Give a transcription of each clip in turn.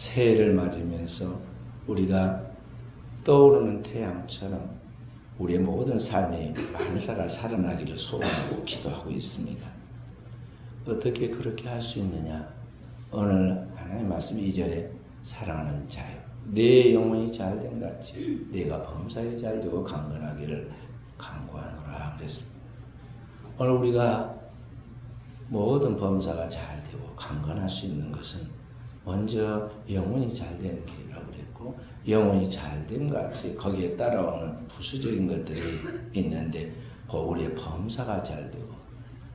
새해를 맞으면서 우리가 떠오르는 태양처럼 우리의 모든 삶이 만사가 살아나기를 소원하고 기도하고 있습니다. 어떻게 그렇게 할 수 있느냐? 오늘 하나님의 말씀 2절에 사랑하는 자여 내 영혼이 잘된 같이 내가 범사에 잘되고 강건하기를 간구하노라 그랬습니다. 오늘 우리가 모든 범사가 잘되고 강건할 수 있는 것은 먼저 영혼이 잘되는 길이라고 그랬고, 영혼이 잘됨 같이 거기에 따라오는 부수적인 것들이 있는데 우리의 범사가 잘되고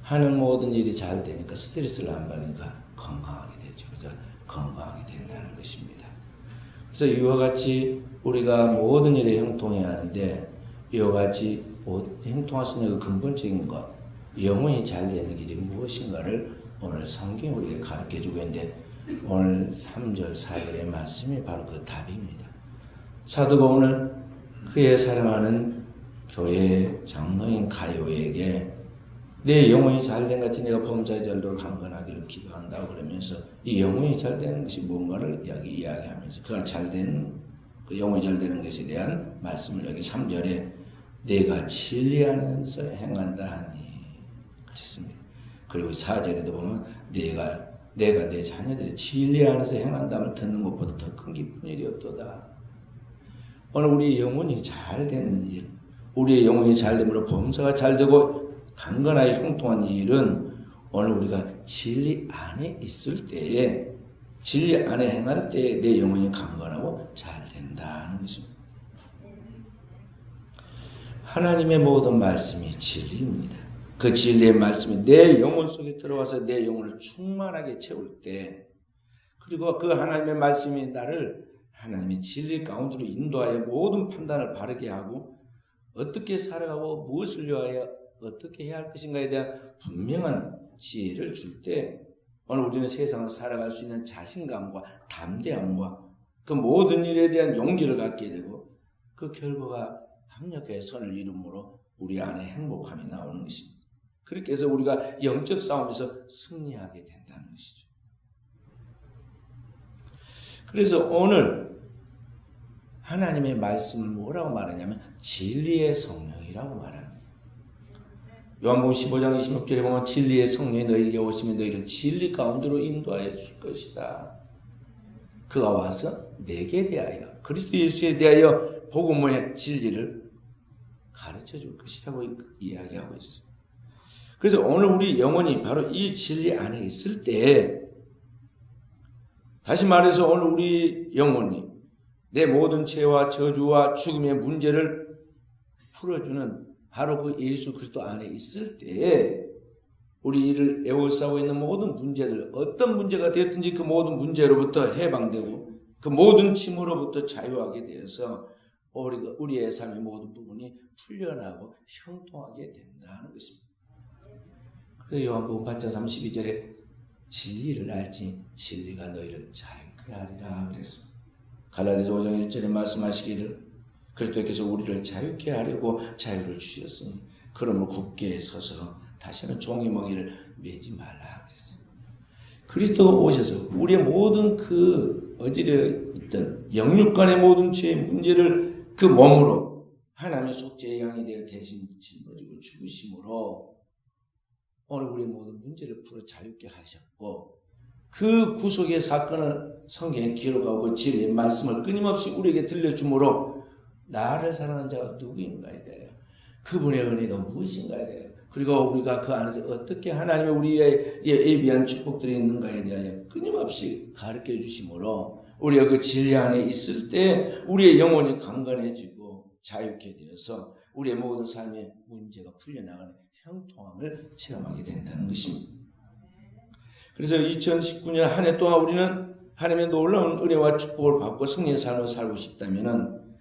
하는 모든 일이 잘 되니까 스트레스를 안 받으니까 건강하게 되죠. 그래서 건강하게 된다는 것입니다. 그래서 이와 같이 우리가 모든 일에 형통해야 하는데, 이와 같이 형통할 수 있는 그 근본적인 것, 영혼이 잘 되는 길이 무엇인가를 오늘 성경이 우리에게 가르쳐주고 있는데, 오늘 3절 4절의 말씀이 바로 그 답입니다. 사도가 오늘 그의 사랑하는 교회 장로인 가요에게 내 영혼이 잘된 같이 내가 범사에 잘되고 강건하기를 기도한다고 그러면서 이 영혼이 잘되는 것이 뭔가를 이야기하면서 그가 잘되는 그 영혼이 잘되는 것에 대한 말씀을 여기 3절에 내가 진리 안에서 행한다 하니 그랬습니다. 그리고 4절에도 보면 내가 내 자녀들이 진리 안에서 행한다면 듣는 것보다 더 큰 기쁜 일이 없도다. 오늘 우리 영혼이 잘 되는 일, 우리의 영혼이 잘 되므로 범사가 잘 되고 강건하게 형통한 일은 오늘 우리가 진리 안에 있을 때에, 진리 안에 행할 때에 내 영혼이 강건하고 잘 된다는 것입니다. 하나님의 모든 말씀이 진리입니다. 그 진리의 말씀이 내 영혼 속에 들어와서 내 영혼을 충만하게 채울 때, 그리고 그 하나님의 말씀이 나를 하나님의 진리 가운데로 인도하여 모든 판단을 바르게 하고 어떻게 살아가고 무엇을 위하여 어떻게 해야 할 것인가에 대한 분명한 지혜를 줄 때 오늘 우리는 세상을 살아갈 수 있는 자신감과 담대함과 그 모든 일에 대한 용기를 갖게 되고, 그 결과가 합력의 선을 이루므로 우리 안에 행복함이 나오는 것입니다. 그렇게 해서 우리가 영적 싸움에서 승리하게 된다는 것이죠. 그래서 오늘 하나님의 말씀을 뭐라고 말하냐면 진리의 성령이라고 말합니다. 요한복음 15장 26절에 보면 진리의 성령이 너희에게 오시면 너희를 진리 가운데로 인도하여 줄 것이다. 그가 와서 내게 대하여 그리스도 예수에 대하여 복음의 진리를 가르쳐 줄 것이라고 이야기하고 있습니다. 그래서 오늘 우리 영혼이 바로 이 진리 안에 있을 때, 다시 말해서 오늘 우리 영혼이 내 모든 죄와 저주와 죽음의 문제를 풀어주는 바로 그 예수 그리스도 안에 있을 때에 우리 이를 에워싸고 있는 모든 문제들, 어떤 문제가 되었든지 그 모든 문제로부터 해방되고 그 모든 짐으로부터 자유하게 되어서 우리의 삶의 모든 부분이 풀려나고 형통하게 된다는 것입니다. 그래서 요한복음 8장 32절에 진리를 알지 진리가 너희를 자유케 하리라 그랬습니다. 갈라디아서 5장 1절에 말씀하시기를 그리스도께서 우리를 자유케 하려고 자유를 주셨으니 그러므로 굳게 서서 다시는 종의 멍에를 매지 말라 그랬습니다. 그리스도가 오셔서 우리의 모든 그 어지러 있던 영육간의 모든 죄의 문제를 그 몸으로 하나님의 속죄의 양이 되어 대신 짊어지고 죽으심으로 오늘 우리의 모든 문제를 풀어 자유케 하셨고, 그 구속의 사건을 성경에 기록하고 진리의 말씀을 끊임없이 우리에게 들려주므로 나를 사랑하는 자가 누구인가에 대하여, 그분의 은혜가 무엇인가에 대하여, 그리고 우리가 그 안에서 어떻게 하나님의 우리의 예비한 축복들이 있는가에 대하여 끊임없이 가르쳐 주심으로 우리가 그 진리 안에 있을 때 우리의 영혼이 강건해지고 자유케 되어서 우리의 모든 삶의 문제가 풀려나가는 형통함을 체험하게 된다는 것입니다. 그래서 2019년 한 해 동안 우리는 하나님의 놀라운 은혜와 축복을 받고 승리의 삶을 살고 싶다면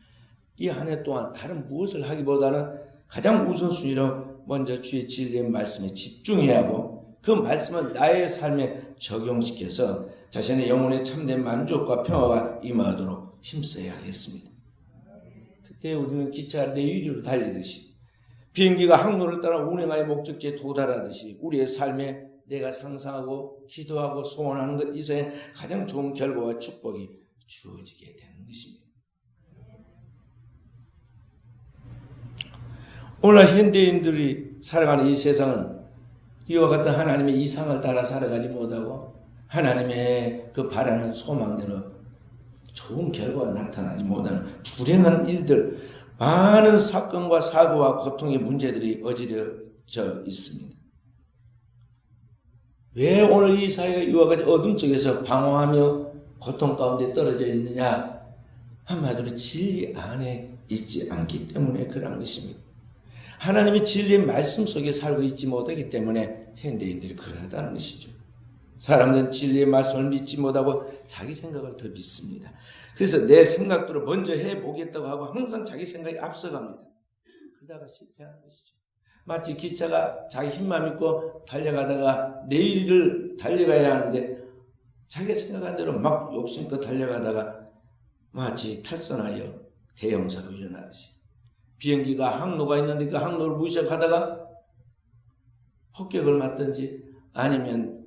이 한 해 동안 다른 무엇을 하기보다는 가장 우선순위로 먼저 주의 진리의 말씀에 집중해야 하고, 그 말씀을 나의 삶에 적용시켜서 자신의 영혼의 참된 만족과 평화가 임하도록 힘써야 하겠습니다. 그때 우리는 기차 내위로 달리듯이 비행기가 항로를 따라 운행하여 목적지에 도달하듯이 우리의 삶의 내가 상상하고 기도하고 소원하는 것 이상의 가장 좋은 결과와 축복이 주어지게 되는 것입니다. 오늘날 현대인들이 살아가는 이 세상은 이와 같은 하나님의 이상을 따라 살아가지 못하고 하나님의 그 바라는 소망대로 좋은 결과가 나타나지 못하는 불행한 일들, 많은 사건과 사고와 고통의 문제들이 어지러져 있습니다. 왜 오늘 이 사회가 이와 같이 어둠 속에서 방황하며 고통 가운데 떨어져 있느냐? 한마디로 진리 안에 있지 않기 때문에 그런 것입니다. 하나님의 진리의 말씀 속에 살고 있지 못하기 때문에 현대인들이 그러하다는 것이죠. 사람들은 진리의 말씀을 믿지 못하고 자기 생각을 더 믿습니다. 그래서 내 생각대로 먼저 해보겠다고 하고 항상 자기 생각이 앞서갑니다. 그러다가 실패하는 것이죠. 마치 기차가 자기 힘만 믿고 달려가다가 내일을 달려가야 하는데 자기가 생각한 대로 막 욕심껏 달려가다가 마치 탈선하여 대형사고 일어나듯이 비행기가 항로가 있는데 그 항로를 무시하다가 폭격을 맞든지 아니면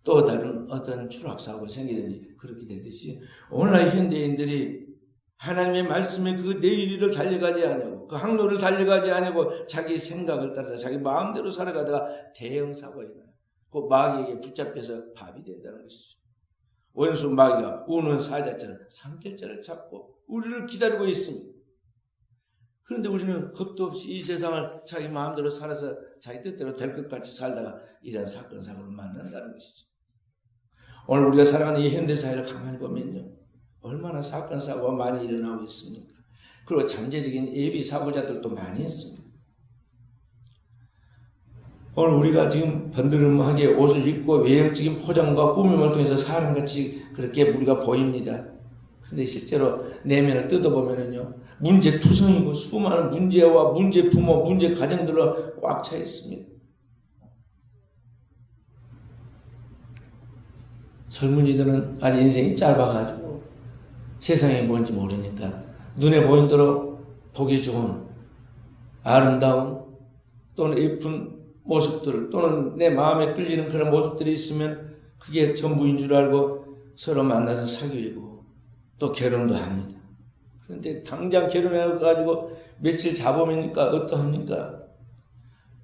또 다른 어떤 추락사고가 생기든지 그렇게 되듯이 오늘날 현대인들이 하나님의 말씀에 그 내일을 달려가지 않고 그 항로를 달려가지 않고 자기 생각을 따라서 자기 마음대로 살아가다가 대형사고가 일어나요. 그 마귀에게 붙잡혀서 밥이 된다는 것이죠. 원수 마귀가 우는 사자처럼 삼킬자를 잡고 우리를 기다리고 있습니다. 그런데 우리는 겁도 없이 이 세상을 자기 마음대로 살아서 자기 뜻대로 될 것 같이 살다가 이런 사건 사고를 만난다는 것이죠. 오늘 우리가 살아가는 이 현대사회를 가만히 보면요, 얼마나 사건 사고가 많이 일어나고 있습니까? 그리고 잠재적인 예비 사고자들도 많이 있습니다. 오늘 우리가 지금 번드름하게 옷을 입고 외형적인 포장과 꾸밈을 통해서 사람같이 그렇게 우리가 보입니다. 그런데 실제로 내면을 뜯어보면요, 문제투성이고 수많은 문제와 문제 부모, 문제 가정들로 꽉 차 있습니다. 젊은이들은 아직 인생이 짧아가지고 세상이 뭔지 모르니까 눈에 보이는 대로 보기 좋은 아름다운 또는 예쁜 모습들 또는 내 마음에 끌리는 그런 모습들이 있으면 그게 전부인 줄 알고 서로 만나서 사귀고 또 결혼도 합니다. 그런데 당장 결혼해가지고 며칠 잡으니까 어떠합니까?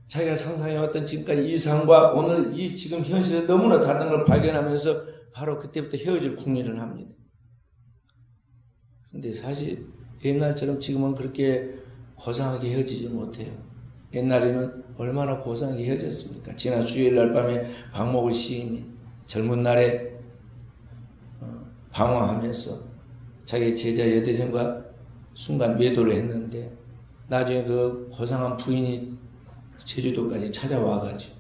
자기가 상상해왔던 지금까지 이상과 오늘 이 지금 현실에 너무나 다른 걸 발견하면서 바로 그때부터 헤어질 궁리를 합니다. 그런데 사실 옛날처럼 지금은 그렇게 고상하게 헤어지지 못해요. 옛날에는 얼마나 고상하게 헤어졌습니까? 지난 수요일날 밤에 박목을 시인이 젊은 날에 방황하면서 자기 제자 여대생과 순간 외도를 했는데 나중에 그 고상한 부인이 제주도까지 찾아와가지고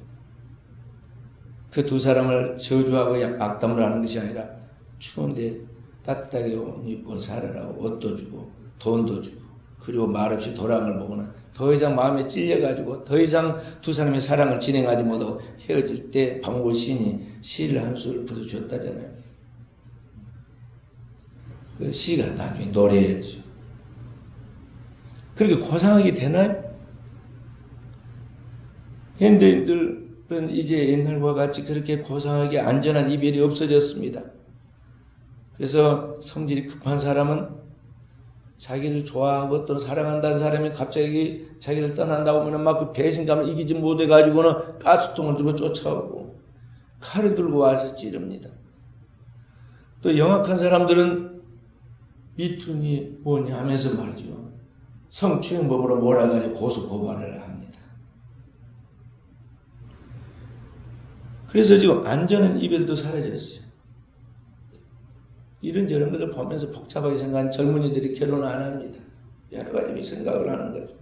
그 두 사람을 저주하고 악담을 하는 것이 아니라 추운데 따뜻하게 옷 입고 살으라고 옷도 주고 돈도 주고 그리고 말없이 돌아간 걸 보고는 더 이상 마음에 찔려가지고 더 이상 두 사람의 사랑을 진행하지 못하고 헤어질 때 박목을 시인이 시를 한 수를 풀어줬다잖아요. 그 시가 나중에 노래였죠. 그렇게 고상하게 되나요? 현대인들은 이제 옛날과 같이 그렇게 고상하게 안전한 이별이 없어졌습니다. 그래서 성질이 급한 사람은 자기를 좋아하고 또 사랑한다는 사람이 갑자기 자기를 떠난다고 하면 막 그 배신감을 이기지 못해가지고는 가스통을 들고 쫓아오고 칼을 들고 와서 찌릅니다. 또 영악한 사람들은 미투니 뭐냐 하면서 말이죠. 성추행범으로 몰아가지고 고소 고발을 합니다. 그래서 지금 안전한 이별도 사라졌어요. 이런저런 것을 보면서 복잡하게 생각한 젊은이들이 결혼 안 합니다. 여러 가지 생각을 하는 거죠.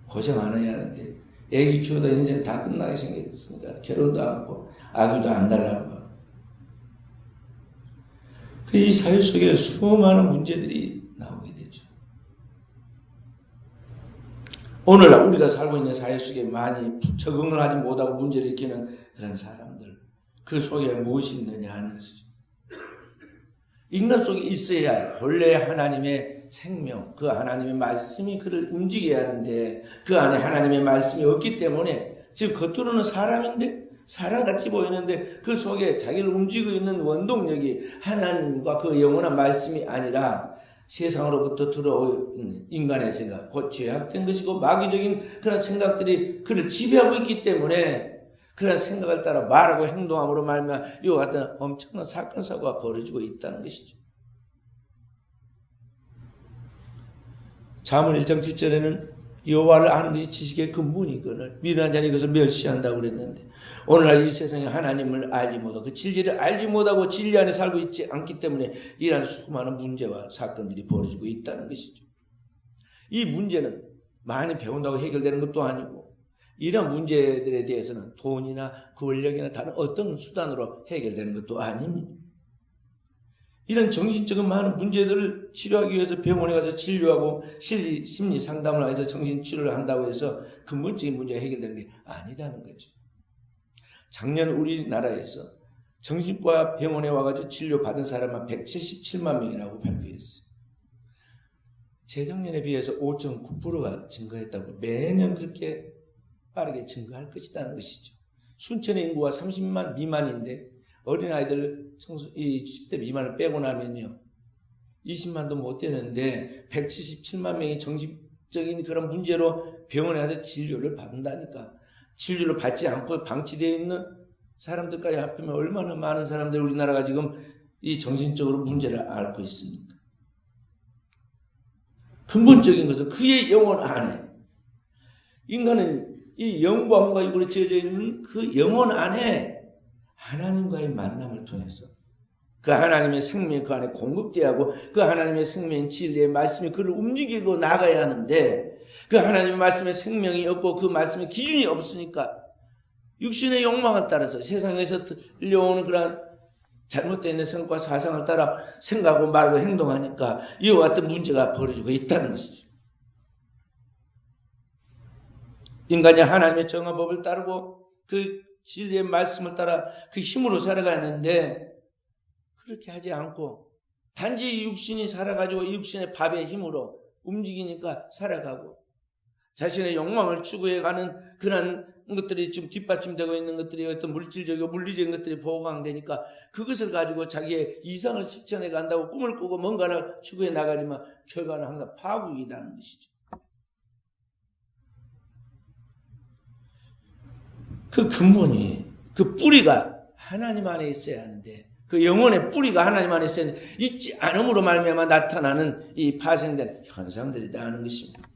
고생 안 해야 하는데 애기 키우다 인생 다 끝나게 생겼으니까 결혼도 안 하고 아기도 안 달라고 하고. 이 사회 속에 수많은 문제들이 나오게 되죠. 오늘날 우리가 살고 있는 사회 속에 많이 적응을 하지 못하고 문제를 일으키는 그런 사람들, 그 속에 무엇이 있느냐 하는 것이죠. 인간 속에 있어야 본래 하나님의 생명, 그 하나님의 말씀이 그를 움직여야 하는데 그 안에 하나님의 말씀이 없기 때문에 지금 겉으로는 사람인데 사람같이 보이는데 그 속에 자기를 움직이고 있는 원동력이 하나님과 그 영원한 말씀이 아니라 세상으로부터 들어온 인간의 생각, 곧 죄악된 것이고 마귀적인 그런 생각들이 그를 지배하고 있기 때문에 그런 생각을 따라 말하고 행동함으로 말미암아 이와 같은 엄청난 사건 사고가 벌어지고 있다는 것이죠. 잠언 1장 7절에는 여호와를 아는 것이 지식의 근본이거늘 미련한 자는 이것을 멸시한다고 그랬는데, 오늘날 이 세상에 하나님을 알지 못하고 그 진리를 알지 못하고 진리 안에 살고 있지 않기 때문에 이러한 수많은 문제와 사건들이 벌어지고 있다는 것이죠. 이 문제는 많이 배운다고 해결되는 것도 아니고, 이런 문제들에 대해서는 돈이나 권력이나 다른 어떤 수단으로 해결되는 것도 아닙니다. 이런 정신적인 많은 문제들을 치료하기 위해서 병원에 가서 진료하고 심리 상담을 해서 정신치료를 한다고 해서 근본적인 문제가 해결되는 게 아니다는 거죠. 작년 우리나라에서 정신과 병원에 와가지고 진료받은 사람만 177만 명이라고 발표했어요. 재작년에 비해서 5.9%가 증가했다고, 매년 그렇게 빠르게 증가할 것이라는 것이죠. 순천의 인구가 30만 미만인데 어린아이들 10대 미만을 빼고 나면요 20만도 못 되는데 177만 명이 정신적인 그런 문제로 병원에 가서 진료를 받는다니까. 진료를 받지 않고 방치되어 있는 사람들까지 합하면 얼마나 많은 사람들이 우리나라가 지금 이 정신적으로 문제를 앓고 있습니까? 근본적인 것은 그의 영혼 안에, 인간은 이 영과 혼과 육으로 지어져 있는 그 영혼 안에 하나님과의 만남을 통해서 그 하나님의 생명이 그 안에 공급되어야 하고, 그 하나님의 생명인 진리의 말씀이 그를 움직이고 나가야 하는데, 그 하나님의 말씀에 생명이 없고 그 말씀에 기준이 없으니까 육신의 욕망을 따라서 세상에서 들려오는 그런 잘못된 생각과 사상을 따라 생각하고 말하고 행동하니까 이와 같은 문제가 벌어지고 있다는 것이죠. 인간이 하나님의 정한 법을 따르고 그 진리의 말씀을 따라 그 힘으로 살아가는데, 그렇게 하지 않고 단지 육신이 살아가지고 육신의 밥의 힘으로 움직이니까 살아가고, 자신의 욕망을 추구해가는 그런 것들이 지금 뒷받침되고 있는 것들이 어떤 물질적이고 물리적인 것들이 보강되니까 그것을 가지고 자기의 이상을 실천해 간다고 꿈을 꾸고 뭔가를 추구해 나가지만 결과는 항상 파국이라는 것이죠. 그 근본이, 그 뿌리가 하나님 안에 있어야 하는데, 그 영혼의 뿌리가 하나님 안에 있어야 하는데 있지 않음으로 말미암아 나타나는 이 파생된 현상들이다 하는 것입니다.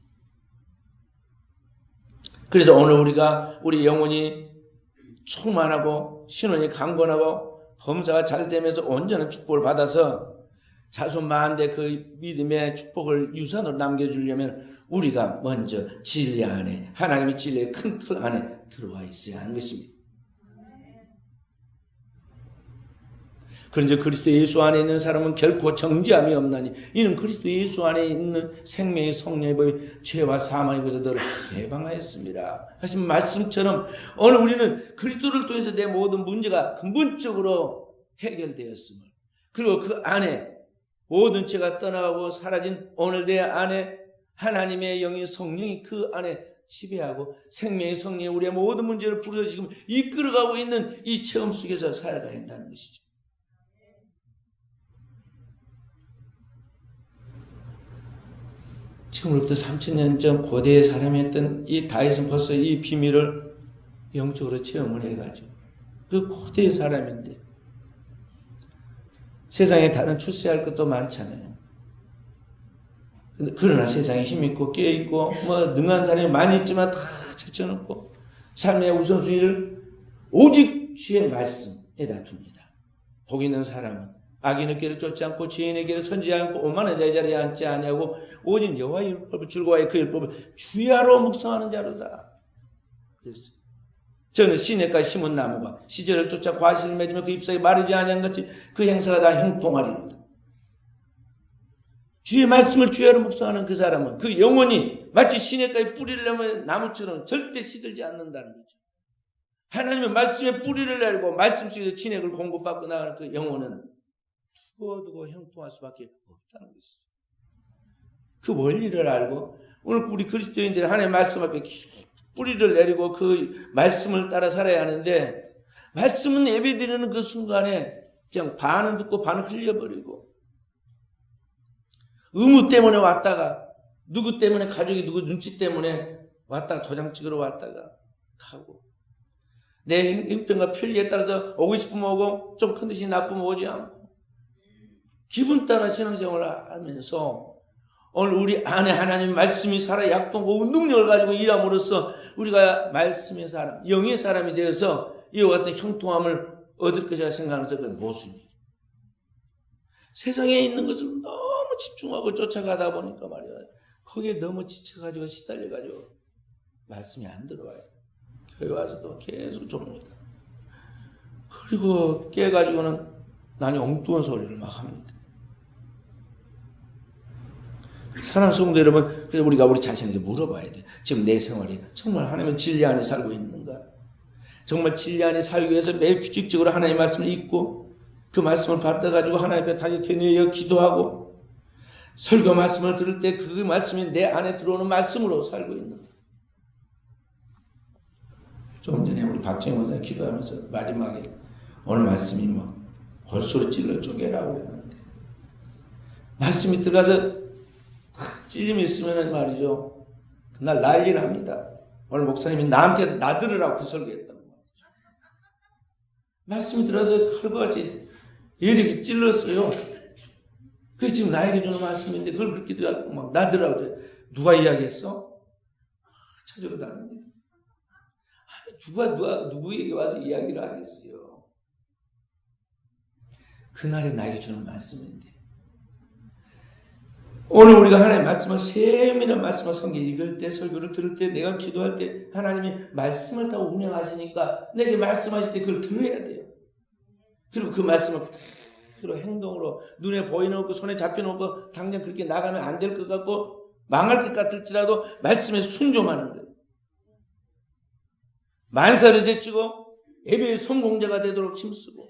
그래서 오늘 우리 영혼이 충만하고 신원이 강건하고 범사가 잘 되면서 온전한 축복을 받아서 자손 만대 그 믿음의 축복을 유산으로 남겨주려면 우리가 먼저 진리 안에, 하나님의 진리의 큰 틀 안에 들어와 있어야 하는 것입니다. 그런데 그리스도 예수 안에 있는 사람은 결코 정죄함이 없나니 이는 그리스도 예수 안에 있는 생명의 성령의 법이 죄와 사망의 것에서 너를 해방하였습니다 하신 말씀처럼, 오늘 우리는 그리스도를 통해서 내 모든 문제가 근본적으로 해결되었음을, 그리고 그 안에 모든 죄가 떠나가고 사라진 오늘 내 안에 하나님의 영이 성령이 그 안에 지배하고 생명의 성령이 우리의 모든 문제를 풀어서 지금 이끌어가고 있는 이 체험 속에서 살아가야 한다는 것이죠. 지금으로부터 3000년 전 고대의 사람이었던 이 다윗은 벌써 이 비밀을 영적으로 체험을 해가지고 그 고대의 사람인데, 세상에 다른 출세할 것도 많잖아요. 그러나 세상에 힘있고 깨있고 능한 사람이 많이 있지만 다 제쳐놓고 삶의 우선순위를 오직 주의 말씀에다 둡니다. 복 있는 사람은 악인의 길을 쫓지 않고 죄인의 길을 선지하지 않고 오만한 자의 자리에 앉지 아니하고 오직 여호와의 율법을 즐거워하여 그 율법을 주야로 묵상하는 자로다. 그랬어요. 저는 시냇가에 심은 나무가 시절을 쫓아 과실을 맺으며 그 잎사귀 마르지 아니한 같이 그 행사가 다 형통하리로다. 주의 말씀을 주야로 묵상하는 그 사람은 그 영혼이 마치 시냇가에 뿌리를 내면 나무처럼 절대 시들지 않는다는 거죠. 하나님의 말씀에 뿌리를 내리고 말씀 속에서 진액을 공급받고 나가는 그 영혼은 두고두고 형통할 수밖에 없다는 것이죠. 그 원리를 알고 오늘 우리 그리스도인들이 하나님의 말씀 앞에 뿌리를 내리고 그 말씀을 따라 살아야 하는데, 말씀은 예배 드리는 그 순간에 그냥 반은 듣고 반은 흘려버리고, 의무 때문에 왔다가, 누구 때문에, 가족이 누구 눈치 때문에 왔다가 도장 찍으러 왔다가 가고, 내 형편과 편리에 따라서 오고 싶으면 오고 좀 큰 듯이 나쁘면 오지 않고, 기분 따라 신앙생활을 하면서 오늘 우리 안에 하나님 말씀이 살아 약동고 능력을 가지고 일함으로써 우리가 말씀의 사람, 영의 사람이 되어서 이와 같은 형통함을 얻을 것이라 생각하면서 그 모순이, 세상에 있는 것을 너무 집중하고 쫓아가다 보니까 말이야, 거기에 너무 지쳐가지고 시달려가지고 말씀이 안 들어와요. 교회 와서도 계속 좁니다. 그리고 깨가지고는 나니 엉뚱한 소리를 막 합니다. 사랑하는 성도 여러분, 그래서 우리가 우리 자신에게 물어봐야 돼. 지금 내 생활이 정말 하나님의 진리 안에 살고 있는가? 정말 진리 안에 살기 위해서 매일 규칙적으로 하나님의 말씀을 읽고 그 말씀을 받아가지고 하나님 앞에 다시 되뇌어 기도하고 설교 말씀을 들을 때 그 말씀이 내 안에 들어오는 말씀으로 살고 있는가? 조금 전에 우리 박정희 원사님 기도하면서 마지막에 오늘 말씀이 뭐 골수로 찔러 쪼개라고 그랬는데, 말씀이 들어가서 찔림이 있으면 말이죠, 그날 난리 납니다. 오늘 목사님이 나한테 나들으라고 그 설교했단 말이죠. 말씀이 들어가서 칼과 같이 이렇게 찔렀어요. 그게 지금 나에게 주는 말씀인데 그걸 그렇게 막 나들으라고. 누가 이야기했어? 찾으러 다닙니다. 누가 누구에게 와서 이야기를 하겠어요? 그날에 나에게 주는 말씀인데, 오늘 우리가 하나님의 말씀을, 세밀한 말씀을 성경 읽을 때, 설교를 들을 때, 내가 기도할 때 하나님이 말씀을 다 운영하시니까 내게 말씀하실 때 그걸 들어야 돼요. 그리고 그 말씀을 그대로 행동으로 눈에 보이는 거, 손에 잡혀놓은 거 당장 그렇게 나가면 안 될 것 같고 망할 것 같을지라도 말씀에 순종하는 거예요. 만사를 제치고 예배의 성공자가 되도록 힘쓰고,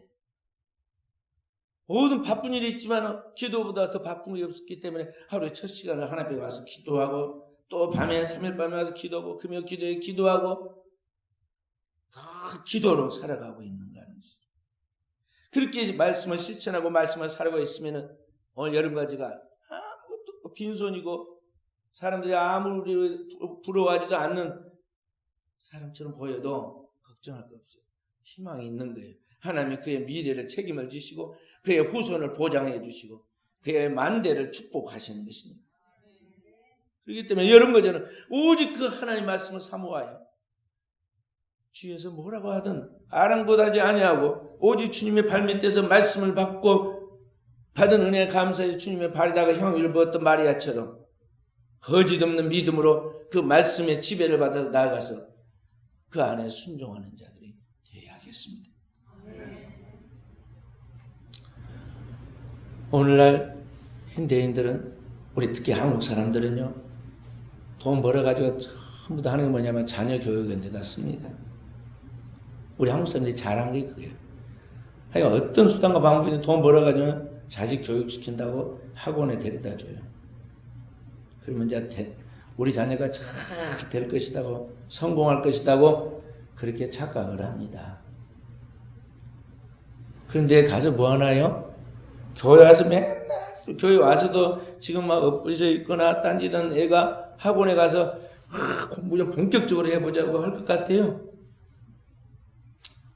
모든 바쁜 일이 있지만 기도보다 더 바쁜 게 없었기 때문에 하루에 첫 시간을 하나님 앞에 와서 기도하고, 또 밤에 3일 밤에 와서 기도하고, 금요 기도에 기도하고, 다 기도로 살아가고 있는 거예요. 그렇게 말씀을 실천하고 말씀을 살아가고 있으면 오늘 여러가지가 아무것도 없고 빈손이고 사람들이 아무리 부러워하지도 않는 사람처럼 보여도 걱정할 거 없어요. 희망이 있는 거예요. 하나님이 그의 미래를 책임을 지시고 그의 후손을 보장해 주시고 그의 만대를 축복하시는 것입니다. 그렇기 때문에 여러분과 저는 오직 그 하나님의 말씀을 사모하여 주위에서 뭐라고 하든 아랑곳하지 아니하고 오직 주님의 발밑에서 말씀을 받고 받은 은혜에 감사해 주님의 발에다가 향유를 부었던 마리아처럼 거짓 없는 믿음으로 그 말씀의 지배를 받아서 나아가서 그 안에 순종하는 자들이 되어야 하겠습니다. 오늘날 현대인들은, 우리 특히 한국 사람들은요, 돈 벌어가지고 전부 다 하는 게 뭐냐면 자녀 교육에다 씁니다. 우리 한국 사람들이 잘한 게 그거예요. 하여간 어떤 수단과 방법이든 돈 벌어가지고 자식 교육시킨다고 학원에 데려다 줘요. 그러면 이제 우리 자녀가 잘 될 것이라고, 성공할 것이라고 그렇게 착각을 합니다. 그런데 가서 뭐 하나요? 교회 와서 맨날, 교회 와서도 지금 막 엎어져 있거나 딴짓하는 애가 학원에 가서 공부 좀 본격적으로 해보자고 할 것 같아요.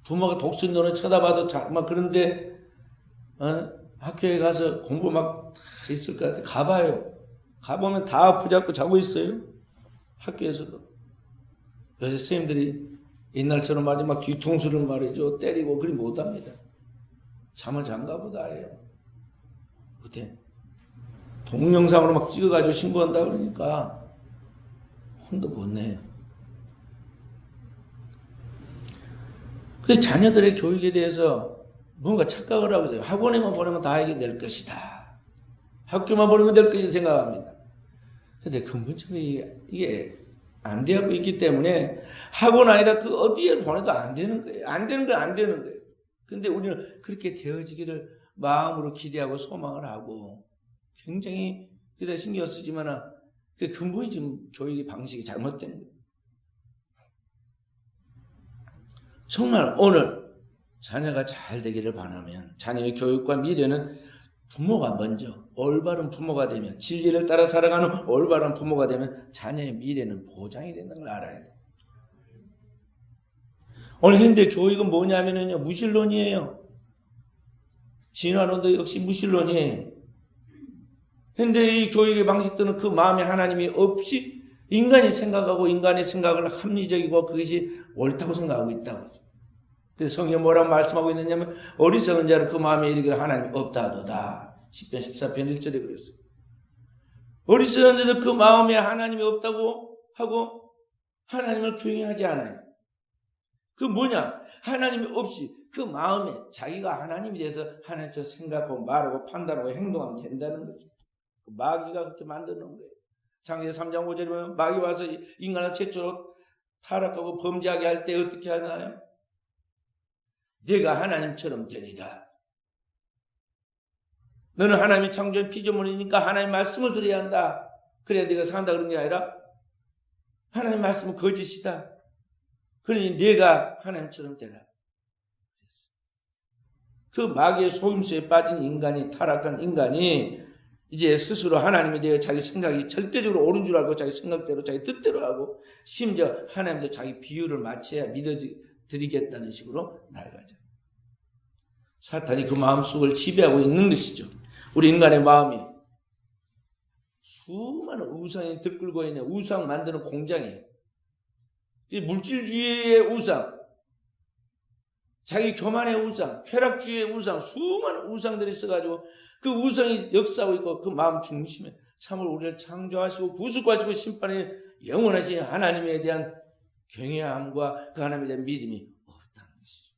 부모가 독신도는 쳐다봐도 막 그런데 학교에 가서 공부 막 있을 것 같아요. 가봐요. 가보면 다 붙잡고 자고 있어요. 학교에서도. 요새 선생님들이 옛날처럼 말이죠, 막 뒤통수를 말이죠, 때리고 그리 못합니다. 잠을 잔가 보다 해요. 그때 동영상으로 막 찍어가지고 신고한다 그러니까 혼도 못 내요. 그래서 자녀들의 교육에 대해서 뭔가 착각을 하고 있어요. 학원에만 보내면 다 이게 될 것이다. 학교만 보내면 될 것이다 생각합니다. 근데 근본적으로 이게 안 되고 있기 때문에 학원 아니라 그 어디에 보내도 안 되는 거예요. 안 되는 건 안 되는 거예요. 근데 우리는 그렇게 되어지기를 마음으로 기대하고 소망을 하고 굉장히 그다 신경 쓰지만 그 근본이 지금 교육의 방식이 잘못된 거예요. 정말 오늘 자녀가 잘 되기를 바라면 자녀의 교육과 미래는 부모가 먼저 올바른 부모가 되면, 진리를 따라 살아가는 올바른 부모가 되면 자녀의 미래는 보장이 된다는 걸 알아야 돼. 오늘 현대 교육은 뭐냐면요, 무신론이에요. 진화론도 역시 무신론이에요. 현대의 교육의 방식들은 그 마음에 하나님이 없이 인간이 생각하고 인간의 생각을 합리적이고 그것이 옳다고 생각하고 있다고. 그래서 성경 뭐라고 말씀하고 있느냐면, 어리석은 자는 그 마음에 이르기를 하나님이 없다 하도다. 10편 14편 1절에 그랬어요. 어리석은 자는 그 마음에 하나님이 없다고 하고 하나님을 경외하지 않아요. 그 뭐냐? 하나님이 없이 그 마음에 자기가 하나님이 돼서 하나님처럼 생각하고 말하고 판단하고 행동하면 된다는 거죠. 마귀가 그렇게 만드는 거예요. 창세기 3장 5절에 보면 마귀 와서 인간을 최초로 타락하고 범죄하게 할 때 어떻게 하나요? 내가 하나님처럼 되리라. 너는 하나님이 창조한 피조물이니까 하나님 말씀을 들어야 한다. 그래야 네가 산다 그런 게 아니라 하나님 말씀은 거짓이다. 그러니 네가 하나님처럼 되라. 그 마귀의 속임수에 빠진 인간이, 타락한 인간이 이제 스스로 하나님에 대해 자기 생각이 절대적으로 옳은 줄 알고 자기 생각대로 자기 뜻대로 하고, 심지어 하나님도 자기 비유를 맞춰야 믿어드리겠다는 식으로 나아가죠. 사탄이 그 마음속을 지배하고 있는 것이죠. 우리 인간의 마음이 수많은 우상이 들끓고 있는 우상 만드는 공장이에요. 물질주의의 우상, 자기 교만의 우상, 쾌락주의의 우상, 수많은 우상들이 있어가지고 그 우상이 역사하고 있고, 그 마음 중심에 참으로 우리를 창조하시고 구속하시고 심판에 영원하신 하나님에 대한 경외함과 그 하나님에 대한 믿음이 없다는 것이죠.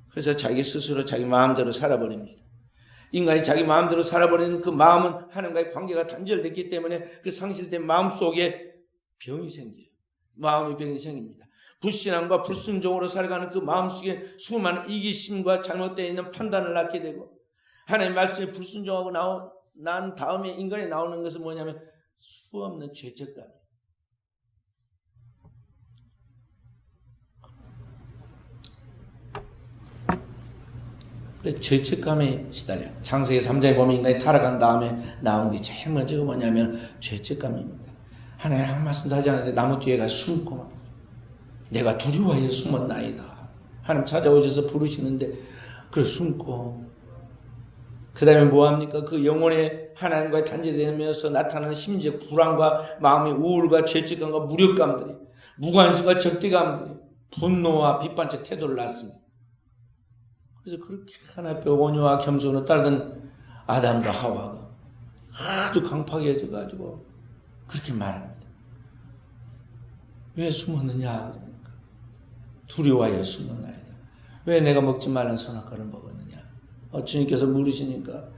그래서 자기 스스로 자기 마음대로 살아버립니다. 인간이 자기 마음대로 살아버리는 그 마음은 하나님과의 관계가 단절됐기 때문에 그 상실된 마음 속에 병이 생겨요. 마음의 병이 생깁니다. 불신앙과 불순종으로 살아가는 그 마음속에 수많은 이기심과 잘못되어 있는 판단을 낳게 되고, 하나님 말씀에 불순종하고 난 다음에 인간이 나오는 것은 뭐냐면 수없는 죄책감. 그래서 죄책감에 시달려. 창세기 3장에 보면 인간이 타락한 다음에 나온 게 제일 먼저가 뭐냐면 죄책감입니다. 하나님 한 말씀도 하지 않았는데 나무 뒤에 가서 숨고 막, 내가 두려워해 숨었나이다. 하나님 찾아오셔서 부르시는데 그래 숨고, 그 다음에 뭐합니까? 그 영혼의 하나님과의 단절되면서 나타나는 심지어 불안과 마음의 우울과 죄책감과 무력감들이, 무관심과 적대감들이 분노와 비판적 태도를 낳습니다. 그래서 그렇게 하나님 앞에 온유와 겸손으로 따르던 아담과 하와가 아주 강팍해져가지고 그렇게 말합니다. 왜 숨었느냐? 그러니까 두려워하여 숨었나이다. 왜 내가 먹지 말라는 선악과를 먹었느냐? 주님께서 물으시니까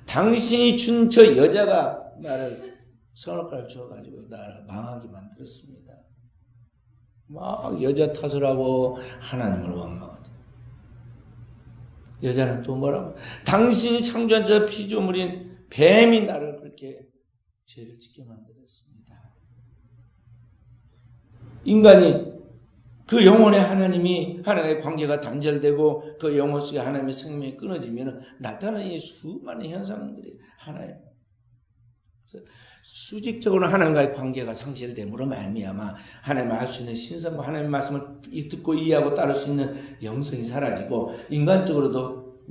당신이 준 저 여자가 나를 선악과를 주어가지고 나를 망하게 만들었습니다. 막 여자 탓을 하고 하나님을 원망하죠. 여자는 또 뭐라고? 당신이 창조한 저 피조물인 뱀이 나를 그렇게 죄를 짓게 만들었습니다. 인간이 그 영혼의 하나님이, 하나님의 관계가 단절되고 그 영혼 속에 하나님의 생명이 끊어지면 나타나는 이 수많은 현상들이 하나예요. 수직적으로 하나님과의 관계가 상실됨으로 말미암아 하나님을 알 수 있는 신성과 하나님의 말씀을 듣고 이해하고 따를 수 있는 영성이 사라지고, 인간적으로도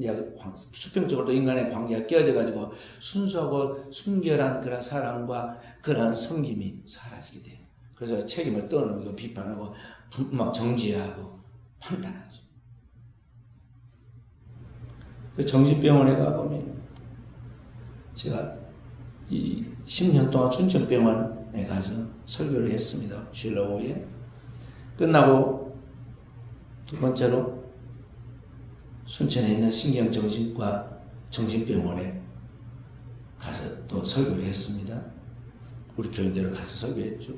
수평적으로도 인간의 관계가 깨어져가지고 순수하고 순결한 그런 사랑과 그런 섬김이 사라지게 돼요. 그래서 책임을 떠넘기고 비판하고 막 정지하고 판단하죠. 정신병원에 가보면, 제가 이 10년 동안 춘천병원에 가서 설교를 했습니다. 쉴러오에 끝나고 두 번째로 순천에 있는 신경정신과 정신병원에 가서 또 설교를 했습니다. 우리 교인들을 가서 설교했죠.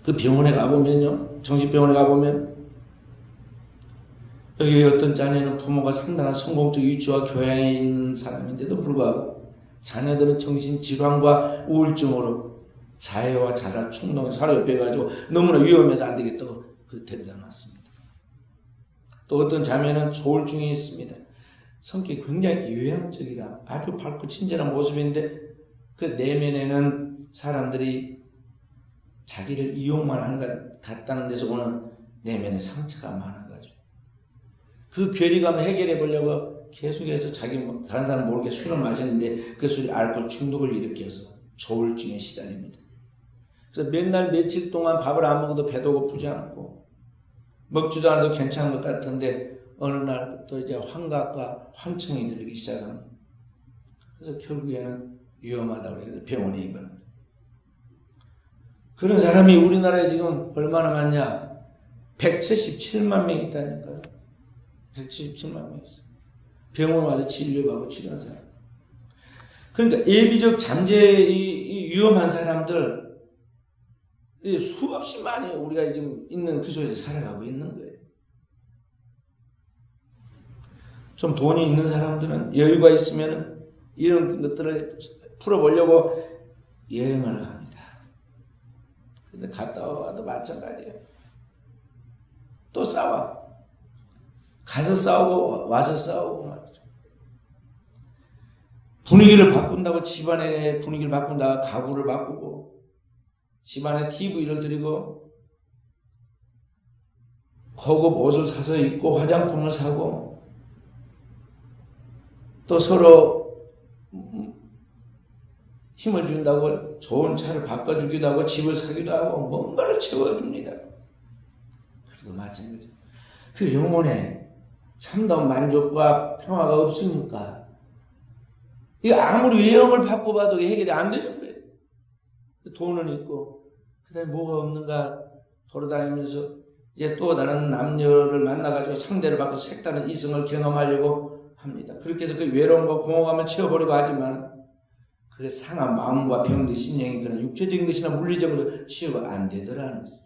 그 병원에 가보면요, 정신병원에 가보면 여기 어떤 자녀는 부모가 상당한 성공적 위치와 교양에 있는 사람인데도 불구하고 자녀들은 정신질환과 우울증으로 자해와 자살 충동에 사로잡혀가지고 너무나 위험해서 안 되겠다고 그 데려다 놨습니다. 또 어떤 자매는 조울증이 있습니다. 성격이 굉장히 외향적이라 아주 밝고 친절한 모습인데 그 내면에는 사람들이 자기를 이용만 하는 것 같다는 데서 오는 내면의 상처가 많아가지고 그 괴리감을 해결해 보려고 계속해서 다른 사람 모르게 술을 마셨는데 그 술이 알코올 중독을 일으켜서 조울증에 시달립니다. 그래서 맨날 며칠 동안 밥을 안 먹어도 배도 고프지 않고 먹지도 않아도 괜찮은 것 같은데 어느 날부터 이제 환각과 환청이 들리기 시작합니다. 그래서 결국에는 위험하다고 해서 병원에 입원합니다. 그런 사람이 우리나라에 지금 얼마나 많냐? 177만 명이 있다니까요. 177만 명이 있어요. 병원 와서 진료받고 치료한 사람. 그러니까 예비적 잠재 이 위험한 사람들 수없이 많이 우리가 지금 있는 그 속에서 살아가고 있는 거예요. 좀 돈이 있는 사람들은 여유가 있으면 이런 것들을 풀어보려고 여행을 합니다. 근데 갔다 와도 마찬가지예요. 또 싸워. 가서 싸우고 와서 싸우고 말이죠. 분위기를 바꾼다고 집안의 분위기를 바꾼다고 가구를 바꾸고 집안에 TV를 들이고 고급 옷을 사서 입고 화장품을 사고 또 서로 힘을 준다고 좋은 차를 바꿔주기도 하고 집을 사기도 하고 뭔가를 채워줍니다. 그래도 마찬가지죠. 그 영혼에 참다운 만족과 평화가 없으니까 이거 아무리 외형을 바꿔봐도 해결이 안 되는 거예요. 돈은 있고 그 다음에 뭐가 없는가 돌아다니면서 이제 또 다른 남녀를 만나가지고 상대를 바꿔서 색다른 이성을 경험하려고 합니다. 그렇게 해서 그 외로움과 공허감을 채워버리고 하지만 그 상한 마음과 병든 심령이 그런 육체적인 것이나 물리적으로 치유가 안 되더라는 거죠.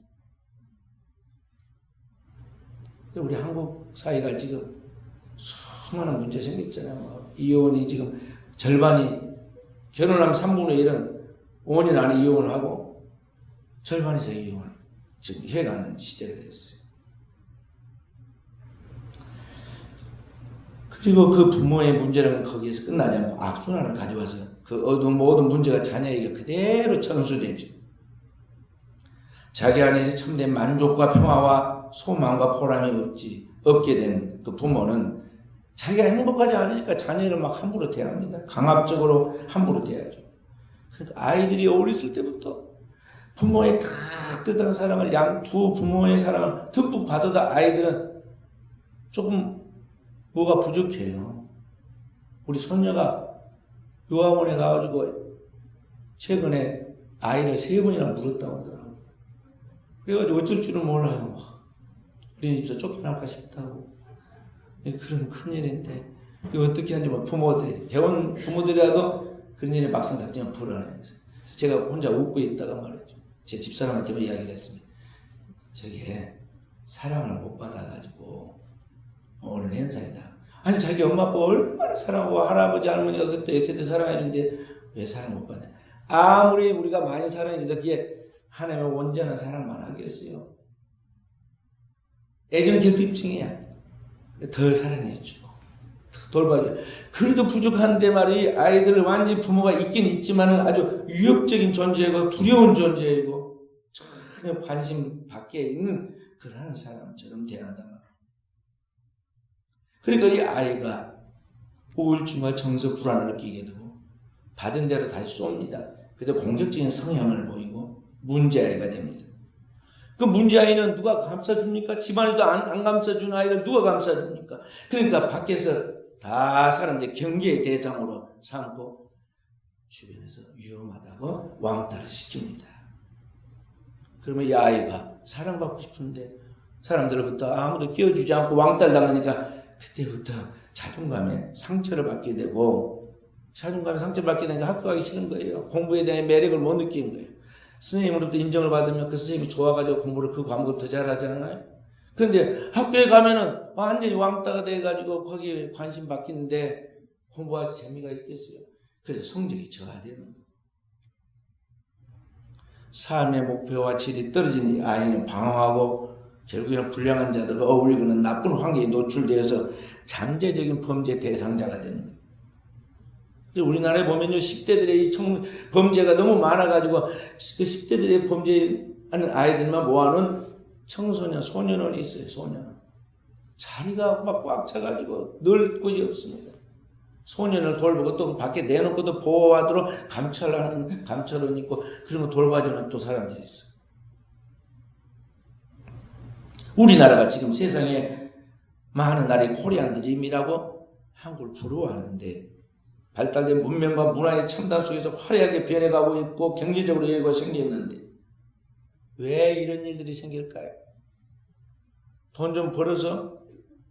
우리 한국 사회가 지금 수많은 문제 생겼잖아요. 이혼이 지금 절반이 결혼하면 3분의 1은 5년 안에 이혼을 하고 절반 이상 이혼을 지금 해가는 시대가 됐어요. 그리고 그 부모의 문제는 거기에서 끝나지 않고 악순환을 가져와서 그 모든 문제가 자녀에게 그대로 전수되죠. 자기 안에서 참된 만족과 평화와 소망과 보람이 없게 된 그 부모는 자기가 행복하지 않으니까 자녀를 막 함부로 대합니다. 강압적으로 함부로 대하죠. 그러니까 아이들이 어렸을 때부터 부모의 따뜻한 사랑을 두 부모의 사랑을 듬뿍 받아도 아이들은 조금 뭐가 부족해요. 우리 손녀가 요양원에 가가지고 최근에 아이를 3번이나 물었다고 하더라고요. 그래가지고 어쩔 줄은 몰라요. 어린이집에서 쫓겨날까 싶다고. 그런 큰일인데 이거 어떻게 하는지 부모들이 배운 부모들이라도 그런 일에 막상 닥치면 불안해요. 그래서 제가 혼자 웃고 있다가 말이죠. 제 집사람한테만 이야기를 했습니다. 저게 사랑을 못 받아가지고 오늘 행사이다. 아니 자기 엄마 아빠 얼마나 사랑하고 할아버지 할머니가 그때 이렇게 사랑해주는데 왜 사랑 못 받냐. 아무리 우리가 많이 사랑해줘도 그게 하나님의 온전한 사랑만 하겠어요. 애정 결핍증이야. 더 사랑해주고 더 돌봐줘. 그래도 부족한데 말이 아이들을 완전히 부모가 있긴 있지만 아주 위협적인 존재이고 두려운 존재이고 전혀 관심 밖에 있는 그런 사람처럼 대하다 말이야. 그러니까 이 아이가 우울증과 정서 불안을 느끼게 되고 받은 대로 다시 쏩니다. 그래서 공격적인 성향을 보이고 문제아이가 됩니다. 그 문제아이는 누가 감싸줍니까? 집안에도 안 감싸주는 아이를 누가 감싸줍니까? 그러니까 밖에서 다 사람들이 경계의 대상으로 삼고 주변에서 위험하다고 왕따를 시킵니다. 그러면 이 아이가 사랑받고 싶은데 사람들로부터 아무도 끼워주지 않고 왕따를 당하니까 그때부터 자존감에 상처를 받게 되고 자존감에 상처를 받게 되니까 학교 가기 싫은 거예요. 공부에 대한 매력을 못 느끼는 거예요. 선생님으로부터 인정을 받으면 그 선생님이 좋아가지고 공부를 그 과목을 더 잘하잖아요. 그런데 학교에 가면은 완전히 왕따가 돼가지고 거기에 관심 바뀌는데 공부하기 재미가 있겠어요. 그래서 성적이 저하되는 거예요. 삶의 목표와 질이 떨어진 이 아이는 방황하고 결국에는 불량한 자들과 어울리고는 나쁜 환경에 노출되어서 잠재적인 범죄 대상자가 되는 거예요. 우리나라에 보면요, 10대들의 이 범죄가 너무 많아가지고 그 10대들의 범죄하는 아이들만 모아놓은 청소년, 소년원이 있어요. 소년원. 자리가 막 꽉 차가지고 늘 곳이 없습니다. 소년을 돌보고 또 밖에 내놓고도 보호하도록 감찰하는 감찰원이 있고, 그런 거 돌봐주는 또 사람들이 있어요. 우리나라가 지금 세상에 많은 나라의 코리안 드림이라고 한국을 부러워하는데, 발달된 문명과 문화의 첨단 속에서 화려하게 변해가고 있고 경제적으로 여유가 생겼는데 왜 이런 일들이 생길까요? 돈 좀 벌어서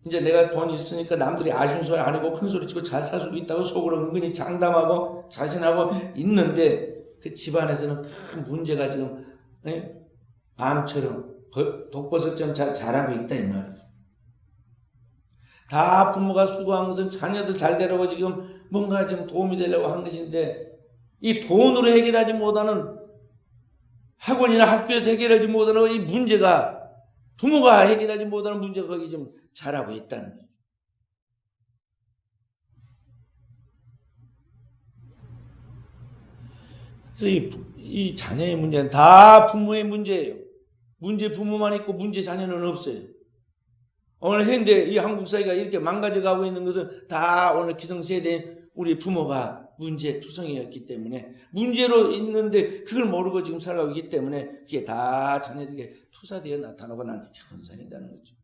이제 내가 돈이 있으니까 남들이 아쉬운 소리 안 하고 큰 소리 치고 잘 살 수도 있다고 속으로 은근히 장담하고 자신하고 있는데, 그 집안에서는 큰 문제가 지금 암처럼 독버섯처럼 자라고 있다 이 말이죠. 다 부모가 수고한 것은 자녀들 잘 되라고 지금 뭔가 좀 도움이 되려고 한 것인데, 이 돈으로 해결하지 못하는, 학원이나 학교에서 해결하지 못하는 이 문제가, 부모가 해결하지 못하는 문제가 거기 좀 자라고 있다는 거예요. 그래서 이 자녀의 문제는 다 부모의 문제예요. 문제 부모만 있고 문제 자녀는 없어요. 오늘 현대 이 한국 사회가 이렇게 망가져 가고 있는 것은 다 오늘 기성세대인 우리 부모가 문제투성이었기 때문에, 문제로 있는데 그걸 모르고 지금 살아가고 있기 때문에 그게 다 자녀들에게 투사되어 나타나고 난 현상이라는 거죠.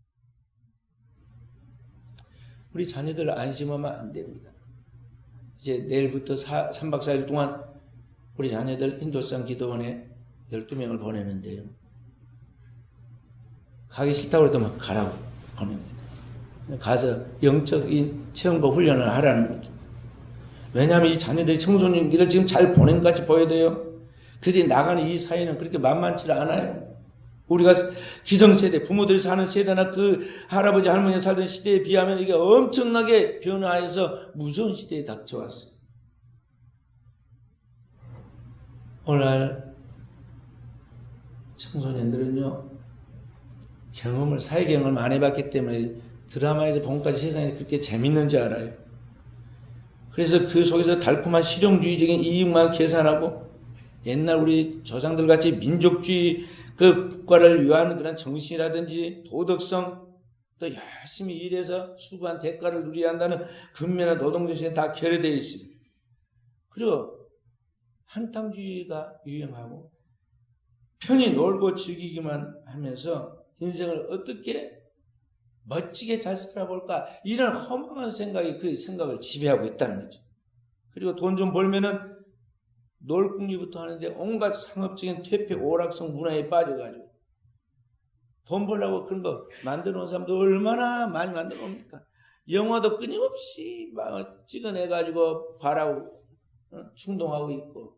우리 자녀들 안심하면 안 됩니다. 이제 내일부터 3박 4일 동안 우리 자녀들 인도성 기도원에 12명을 보내는데요. 가기 싫다고 해도 막 가라고 보냅니다. 가서 영적인 체험과 훈련을 하라는 거죠. 왜냐하면 이 자녀들이 청소년기를 지금 잘 보낸 것 같이 보여도요, 그들이 나가는 이 사회는 그렇게 만만치 않아요. 우리가 기성세대, 부모들이 사는 세대나 그 할아버지 할머니가 살던 시대에 비하면 이게 엄청나게 변화해서 무서운 시대에 닥쳐왔어요. 오늘 청소년들은요, 사회 경험을 많이 해봤기 때문에 드라마에서 본까지 세상이 그렇게 재밌는지 알아요. 그래서 그 속에서 달콤한 실용주의적인 이익만 계산하고, 옛날 우리 조상들 같이 민족주의 그 국가를 위한 그런 정신이라든지 도덕성, 또 열심히 일해서 수고한 대가를 누려야 한다는 근면한 노동정신에 다 결여되어 있습니다. 그리고 한탕주의가 유행하고 편히 놀고 즐기기만 하면서 인생을 어떻게 멋지게 잘 살아볼까, 이런 허망한 생각이 그 생각을 지배하고 있다는 거죠. 그리고 돈 좀 벌면은 놀궁리부터 하는데 온갖 상업적인 퇴폐 오락성 문화에 빠져가지고 돈 벌려고 그런 거 만들어 놓은 사람도 얼마나 많이 만들어 놓습니까? 영화도 끊임없이 찍어내가지고 바라고 충동하고 있고,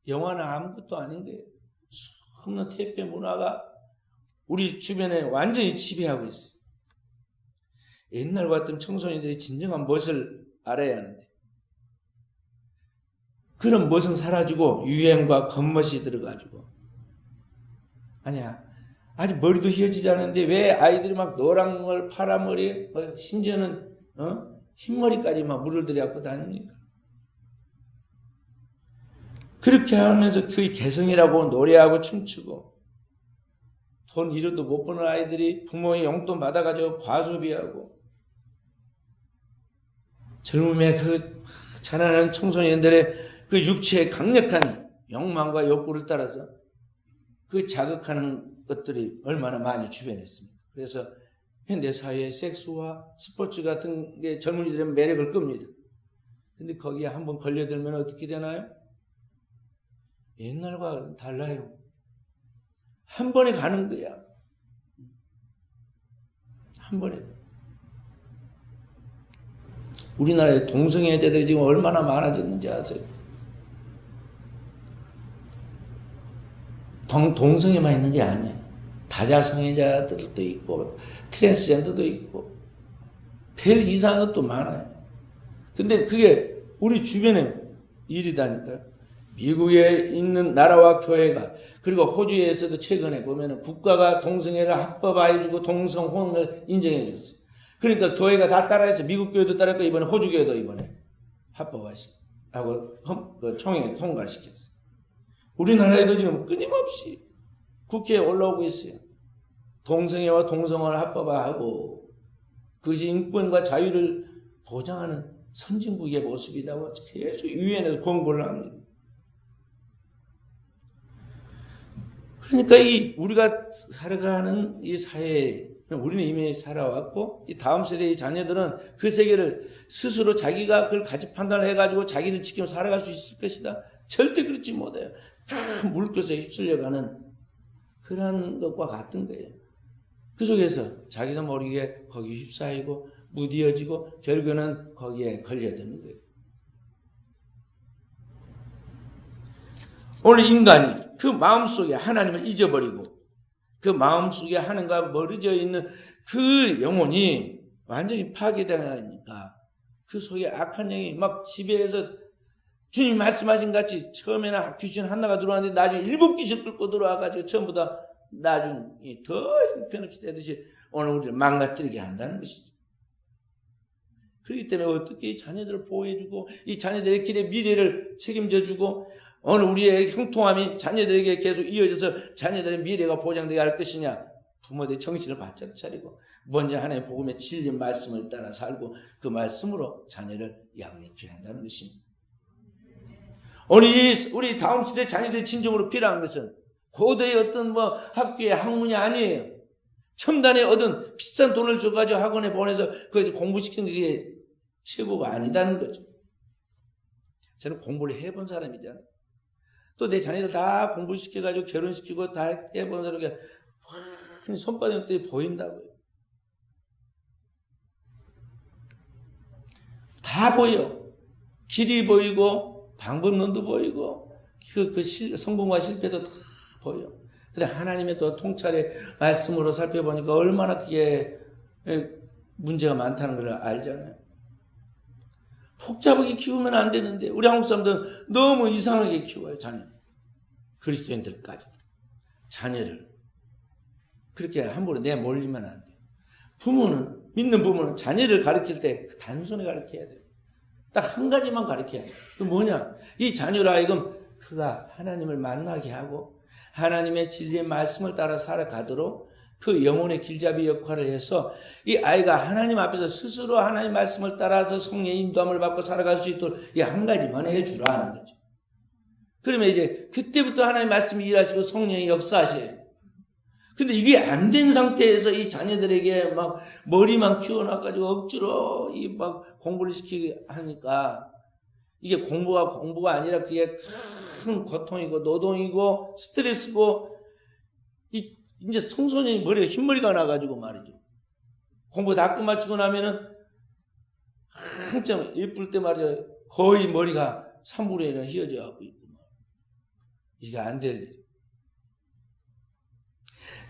영화는 아무것도 아닌 거예요. 수없는 퇴폐 문화가 우리 주변에 완전히 지배하고 있어요. 옛날 같은 청소년들이 진정한 멋을 알아야 하는데, 그런 멋은 사라지고 유행과 겉멋이 들어가지고, 아니야, 아직 머리도 휘어지지 않았는데 왜 아이들이 막 노랑머리, 파란머리, 심지어는 흰머리까지 막 물을 들여갖고 다닙니까? 그렇게 하면서 그 개성이라고 노래하고 춤추고, 돈 1원도 못 버는 아이들이 부모의 용돈 받아가지고 과소비하고, 젊음의 그 자라나는 청소년들의 그 육체의 강력한 욕망과 욕구를 따라서 그 자극하는 것들이 얼마나 많이 주변에 있습니다. 그래서 현대사회의 섹스와 스포츠 같은 게 젊은이들의 매력을 끕니다. 근데 거기에 한번 걸려들면 어떻게 되나요? 옛날과 달라요. 한 번에 가는 거야. 한 번에. 우리나라의 동성애자들이 지금 얼마나 많아졌는지 아세요? 동성애만 있는 게 아니에요. 다자성애자들도 있고 트랜스젠더도 있고 별 이상한 것도 많아요. 근데 그게 우리 주변에 일이다니까요. 미국에 있는 나라와 교회가, 그리고 호주에서도 최근에 보면은 국가가 동성애를 합법화해주고 동성혼을 인정해줬어요. 그러니까 교회가 다 따라해서 미국 교회도 따라했고 이번에 호주 교회도 이번에 합법화하고 총회에 통과를 시켰어요. 우리나라에도 지금 끊임없이 국회에 올라오고 있어요. 동성애와 동성혼을 합법화하고 그것이 인권과 자유를 보장하는 선진국의 모습이라고 계속 유엔에서 권고를 합니다. 그러니까 우리가 살아가는 이 사회에 우리는 이미 살아왔고 이 다음 세대의 자녀들은 그 세계를 스스로 자기가 그걸 가치 판단을 해가지고 자기를 지키며 살아갈 수 있을 것이다. 절대 그렇지 못해요. 다 물결에 휩쓸려가는 그런 것과 같은 거예요. 그 속에서 자기도 모르게 거기 휩싸이고 무디어지고 결국에는 거기에 걸려드는 거예요. 오늘 인간이 그 마음속에 하나님을 잊어버리고 그 마음속에 하나님과 멀어져 있는 그 영혼이 완전히 파괴되니까 그 속에 악한 영이 막 지배해서 주님 말씀하신 같이 처음에는 귀신 하나가 들어왔는데 나중에 7귀신 끌고 들어와가지고 전부 다 나중에 더 형편없이 되듯이 오늘 우리를 망가뜨리게 한다는 것이죠. 그렇기 때문에 어떻게 자녀들을 보호해주고 이 자녀들의 길의 미래를 책임져주고 오늘 우리의 형통함이 자녀들에게 계속 이어져서 자녀들의 미래가 보장되게 할 것이냐. 부모들의 정신을 바짝 차리고 먼저 하나님의 복음의 진리 말씀을 따라 살고 그 말씀으로 자녀를 양육해야 한다는 것입니다. 오늘 우리 다음 시대 자녀들이 진정으로 필요한 것은 고대의 어떤 학교의 학문이 아니에요. 첨단에 얻은 비싼 돈을 줘가지고 학원에 보내서 거기서 공부시키는 게 최고가 아니다는 거죠. 저는 공부를 해본 사람이잖아요. 또 내 자녀들 다 공부시켜가지고 결혼시키고 다 해본 사람이 손바닥에 보인다고요. 다 보여. 길이 보이고 방법론도 보이고 성공과 실패도 다 보여. 근데 하나님의 또 통찰의 말씀으로 살펴보니까 얼마나 그게 문제가 많다는 걸 알잖아요. 복잡하게 키우면 안 되는데 우리 한국 사람들은 너무 이상하게 키워요. 자녀. 그리스도인들까지 자녀를 그렇게 함부로 내몰리면 안 돼요. 부모는 믿는 부모는 자녀를 가르칠 때 단순히 가르쳐야 돼요. 딱 한 가지만 가르쳐야 돼요. 그 뭐냐? 이 자녀로 하여금 그가 하나님을 만나게 하고 하나님의 진리의 말씀을 따라 살아가도록 그 영혼의 길잡이 역할을 해서 이 아이가 하나님 앞에서 스스로 하나님 말씀을 따라서 성령의 인도함을 받고 살아갈 수 있도록 이 한 가지만 해주라 하는 거죠. 그러면 이제 그때부터 하나님 말씀이 일하시고 성령이 역사하셔요. 근데 이게 안 된 상태에서 이 자녀들에게 막 머리만 키워놔가지고 억지로 막 공부를 시키게 하니까 이게 공부가 아니라 그게 큰 고통이고 노동이고 스트레스고 이제 청소년이 머리에 흰머리가 나가지고 말이죠. 공부 다 끝마치고 나면은 한참 예쁠 때 말이죠. 거의 머리가 3분의 1은 휘어져 갖고 있고 이게 안 될 일.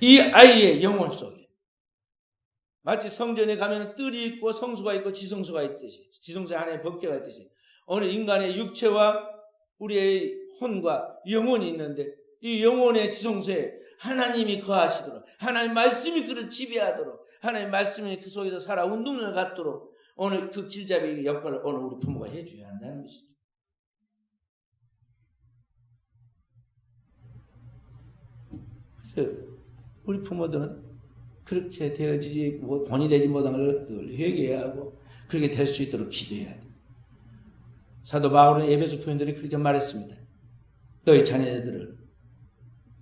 이 아이의 영혼 속에 마치 성전에 가면 뜰이 있고 성수가 있고 지성수가 있듯이 지성수에 하나의 법궤가 있듯이 오늘 인간의 육체와 우리의 혼과 영혼이 있는데 이 영혼의 지성수에 하나님이 거하시도록 하나님 말씀이 그를 지배하도록 하나님 말씀이 그 속에서 살아 운동을 갖도록 오늘 그 길잡이 역할을 오늘 우리 부모가 해줘야 한다는 것이죠. 그래서 우리 부모들은 그렇게 되어지지 본이 되지 못한 걸 늘 회개해야 하고 그렇게 될 수 있도록 기도해야 돼. 사도 바울은 에베소 교인들이 그렇게 말했습니다. 너희 자녀들을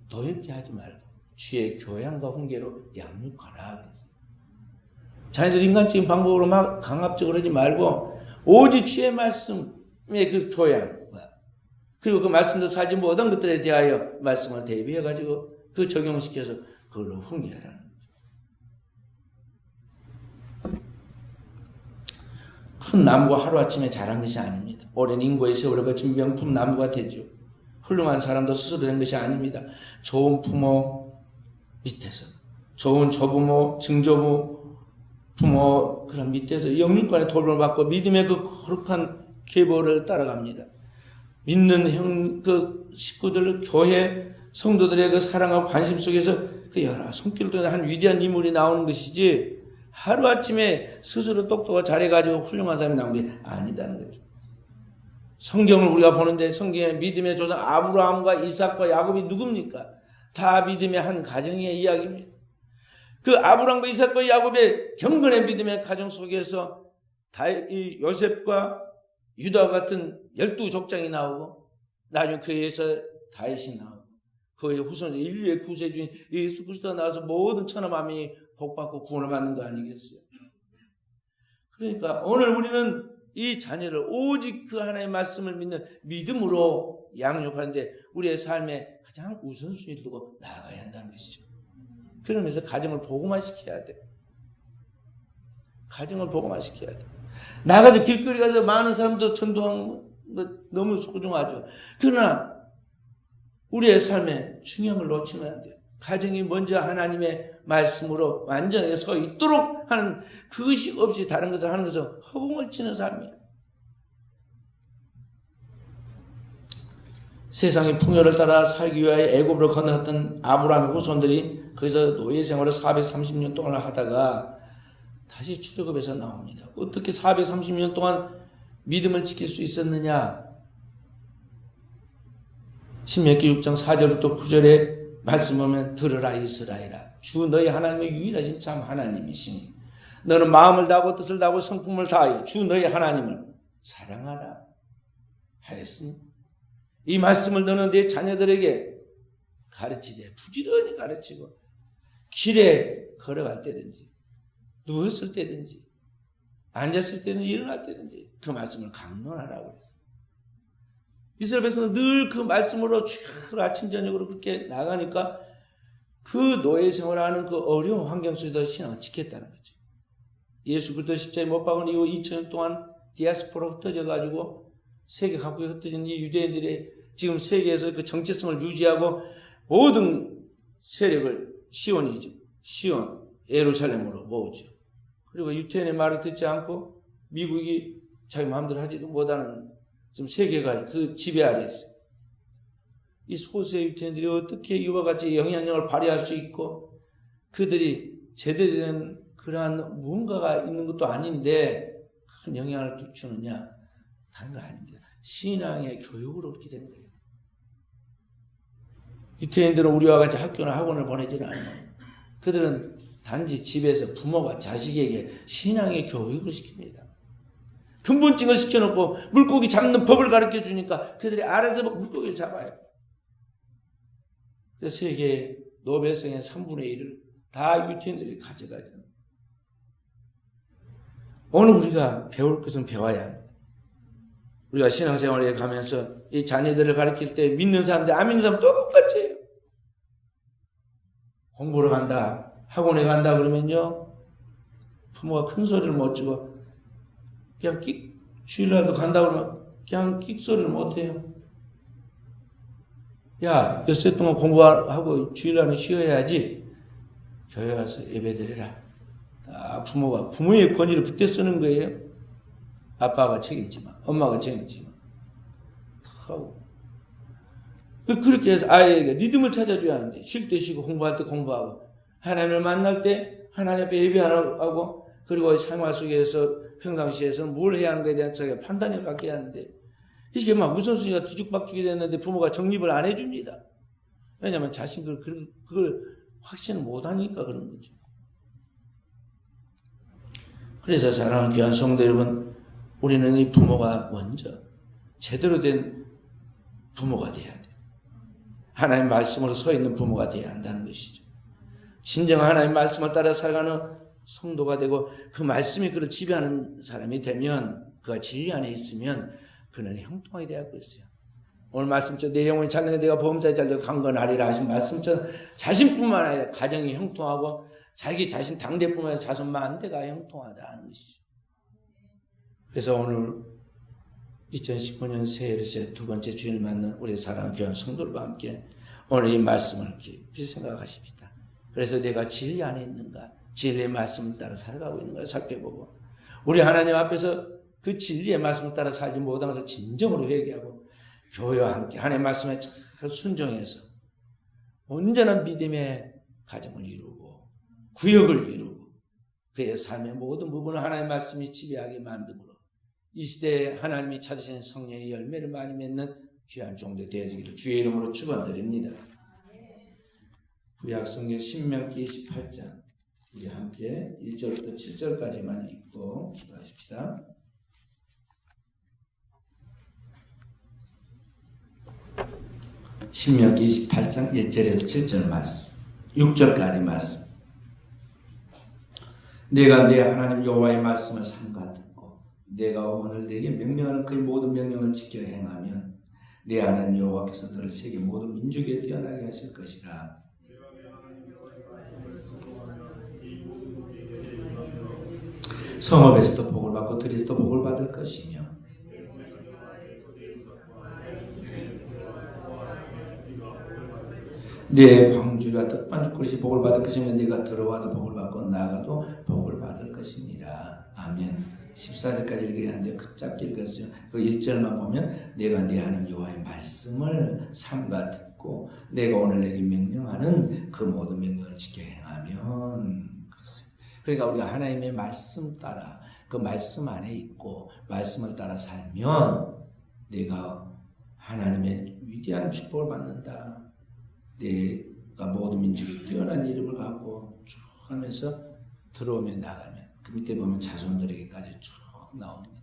노엽게 하지 말고 주의 교양과 훈계로 양육하라. 자녀들 인간적인 방법으로 막 강압적으로 하지 말고 오직 주의 말씀의 그 교양과 그리고 그 말씀도 살지 못한 것들에 대하여 말씀을 대비해가지고 그 적용시켜서 그걸로 훈계하라는 거죠. 큰 나무가 하루아침에 자란 것이 아닙니다. 오랜 인고의 세월을 거친 명품 나무가 되죠. 훌륭한 사람도 스스로 된 것이 아닙니다. 좋은 부모 밑에서 좋은 조부모, 증조부, 부모 그런 밑에서 영육간의 돌봄을 받고 믿음의 그 거룩한 계보를 따라갑니다. 믿는 식구들, 교회 성도들의 그 사랑과 관심 속에서 그 여러 손길을 통해 한 위대한 인물이 나오는 것이지, 하루아침에 스스로 똑똑하고 잘해가지고 훌륭한 사람이 나온 게 아니다는 거죠. 성경을 우리가 보는데 성경의 믿음의 조상 아브라함과 이삭과 야곱이 누굽니까? 다 믿음의 한 가정의 이야기입니다. 그 아브라함과 이삭과 야곱의 경건의 믿음의 가정 속에서 이 요셉과 유다 같은 12족장이 나오고, 나중에 그에 의해서 다윗이 나오고, 그의 후손 인류의 구세주인 예수 그리스도가 나와서 모든 천하 만민이 복받고 구원을 받는 거 아니겠어요? 그러니까 오늘 우리는 이 자녀를 오직 그 하나님의 말씀을 믿는 믿음으로 양육하는데 우리의 삶에 가장 우선순위를 두고 나아가야 한다는 것이죠. 그러면서 가정을 복음화시켜야 돼. 가정을 복음화시켜야 돼. 나가서 길거리 가서 많은 사람도 전도하는 거 너무 소중하죠. 그러나 우리의 삶에 중요한 걸 놓치면 안 돼요. 가정이 먼저 하나님의 말씀으로 완전하게 서 있도록 하는, 그것이 없이 다른 것을 하는 것은 허공을 치는 삶이에요. 세상의 풍요를 따라 살기 위하여 애굽으로 건너갔던 아브라함의 후손들이 거기서 노예 생활을 430년 동안 하다가 다시 출애굽에서 나옵니다. 어떻게 430년 동안 믿음을 지킬 수 있었느냐? 신명기 6장 4절부터 9절에 말씀 보면, 들으라 이스라엘아, 주 너희 하나님의 유일하신 참 하나님이시니 너는 마음을 다하고 뜻을 다하고 성품을 다하여 주 너희 하나님을 사랑하라 하였으니 이 말씀을 너는 네 자녀들에게 가르치되, 부지런히 가르치고 길에 걸어갈 때든지 누웠을 때든지 앉았을 때든지 일어날 때든지 그 말씀을 강론하라고 했어요. 이스라엘 백성은 늘 그 말씀으로 아침 저녁으로 그렇게 나가니까 그 노예 생활하는 그 어려운 환경 속에서 신앙을 지켰다는 거죠. 예수 그리스도 십자가에 못 박은 이후 2000년 동안 디아스포라 흩어져가지고 세계 각국에 흩어진 이 유대인들이 지금 세계에서 그 정체성을 유지하고 모든 세력을 시온이죠. 시온, 예루살렘으로 모으죠. 그리고 유태인의 말을 듣지 않고 미국이 자기 마음대로 하지도 못하는 지금 세계가 그 지배 아래 있어요. 이 소수의 유태인들이 어떻게 이와 같이 영향력을 발휘할 수 있고, 그들이 제대로 된 그러한 무언가가 있는 것도 아닌데 큰 영향을 주느냐? 다른 거 아닙니다. 신앙의 교육으로 그렇게 되는 거예요. 유태인들은 우리와 같이 학교나 학원을 보내지는 않아요. 그들은 단지 집에서 부모가 자식에게 신앙의 교육을 시킵니다. 근본증을 시켜놓고 물고기 잡는 법을 가르쳐 주니까 그들이 알아서 물고기를 잡아요. 그래서 세계 노벨상의 3분의 1을 다 유태인들이 가져가죠. 오늘 우리가 배울 것은 배워야 합니다. 우리가 신앙생활에 가면서 이 자녀들을 가르칠 때 믿는 사람들, 안 믿는 사람 똑같이 해요. 공부를 간다, 학원에 간다 그러면요, 부모가 큰 소리를 못 치고 그냥 주일날도 간다 그러면 그냥 끽소리를 못해요. 야, 엿새 동안 공부하고 주일날은 쉬어야지. 교회 와서 예배드리라. 다 부모의 권위를 그때 쓰는 거예요. 아빠가 책임지 마, 엄마가 책임지 마. 하고. 그렇게 해서 아이에게 리듬을 찾아줘야 하는데, 쉴 때 쉬고 공부할 때 공부하고, 하나님을 만날 때 하나님 앞에 예배하고, 그리고 생활 속에서 평상시에서 뭘 해야 하는가에 대한 자기가 판단을 갖게 하는데, 이게 막 우선순위가 뒤죽박죽이 됐는데 부모가 정립을 안 해줍니다. 왜냐하면 자신들 그걸 확신을 못하니까 그런 거죠. 그래서 사랑하는 귀한 성도 여러분, 우리는 이 부모가 먼저 제대로 된 부모가 돼야 돼요. 하나님 말씀으로 서 있는 부모가 돼야 한다는 것이죠. 진정한 하나님 말씀을 따라 살아가는 성도가 되고 그 말씀이 그를 지배하는 사람이 되면, 그가 진리 안에 있으면 그는 형통하게 되고 있어요. 오늘 말씀처럼 내 영혼이 잘되는 내가 보험자에 잘되고 강건하리라 하신 말씀처럼 자신뿐만 아니라 가정이 형통하고 자기 자신 당대뿐만 아니라 자손 만대가 형통하다 하는 것이죠. 그래서 오늘 2019년 새해를 두 번째 주일 맞는 우리 사랑하는 귀한 성도들과 함께 오늘 이 말씀을 깊이 생각하십시다. 그래서 내가 진리 안에 있는가, 진리의 말씀을 따라 살아가고 있는가 살펴보고, 우리 하나님 앞에서 그 진리의 말씀을 따라 살지 못한 것을 진정으로 회개하고, 교회와 함께 하나님의 말씀에 잘 순종해서 온전한 믿음의 가정을 이루고 구역을 이루고 그의 삶의 모든 부분을 하나님의 말씀이 지배하게 만듦으로 이 시대에 하나님이 찾으신 성령의 열매를 많이 맺는 귀한 종들 되어지기를 주의 이름으로 축원드립니다. 구약성경 신명기 28장 우리 함께 1절부터 7절까지만 읽고 기도하십시다. 신명기 28장 1절에서 7절 말씀 6절까지 말씀. 내가 내 하나님 여호와의 말씀을 삼가 듣고 내가 오늘 내게 명령하는 그의 모든 명령을 지켜 행하면 내 하나님 여호와께서 너를 세계 모든 민족에 뛰어나게 하실 것이라. 성읍에서도 복을 받고 들에서도 복을 받을 것이며 내 광주가 뜻반 것이 복을 받을 것이며 네가 들어와도 복을 받고 나가도 복을 받을 것이니라. 아멘. 14절까지 읽어야 하는데 그 짧게 읽었어요. 그 1절만 보면 내가 네 하나님 여호와의 말씀을 삼가 듣고 내가 오늘 내게 명령하는 그 모든 명령을 지켜 행하면 그렇습니다. 그러니까 우리가 하나님의 말씀 따라 그 말씀 안에 있고 말씀을 따라 살면 내가 하나님의 위대한 축복을 받는다. 내가 모든 민족이 뛰어난 이름을 갖고 쭉 하면서 들어오면 나가면 그 밑에 보면 자손들에게까지 쭉 나옵니다.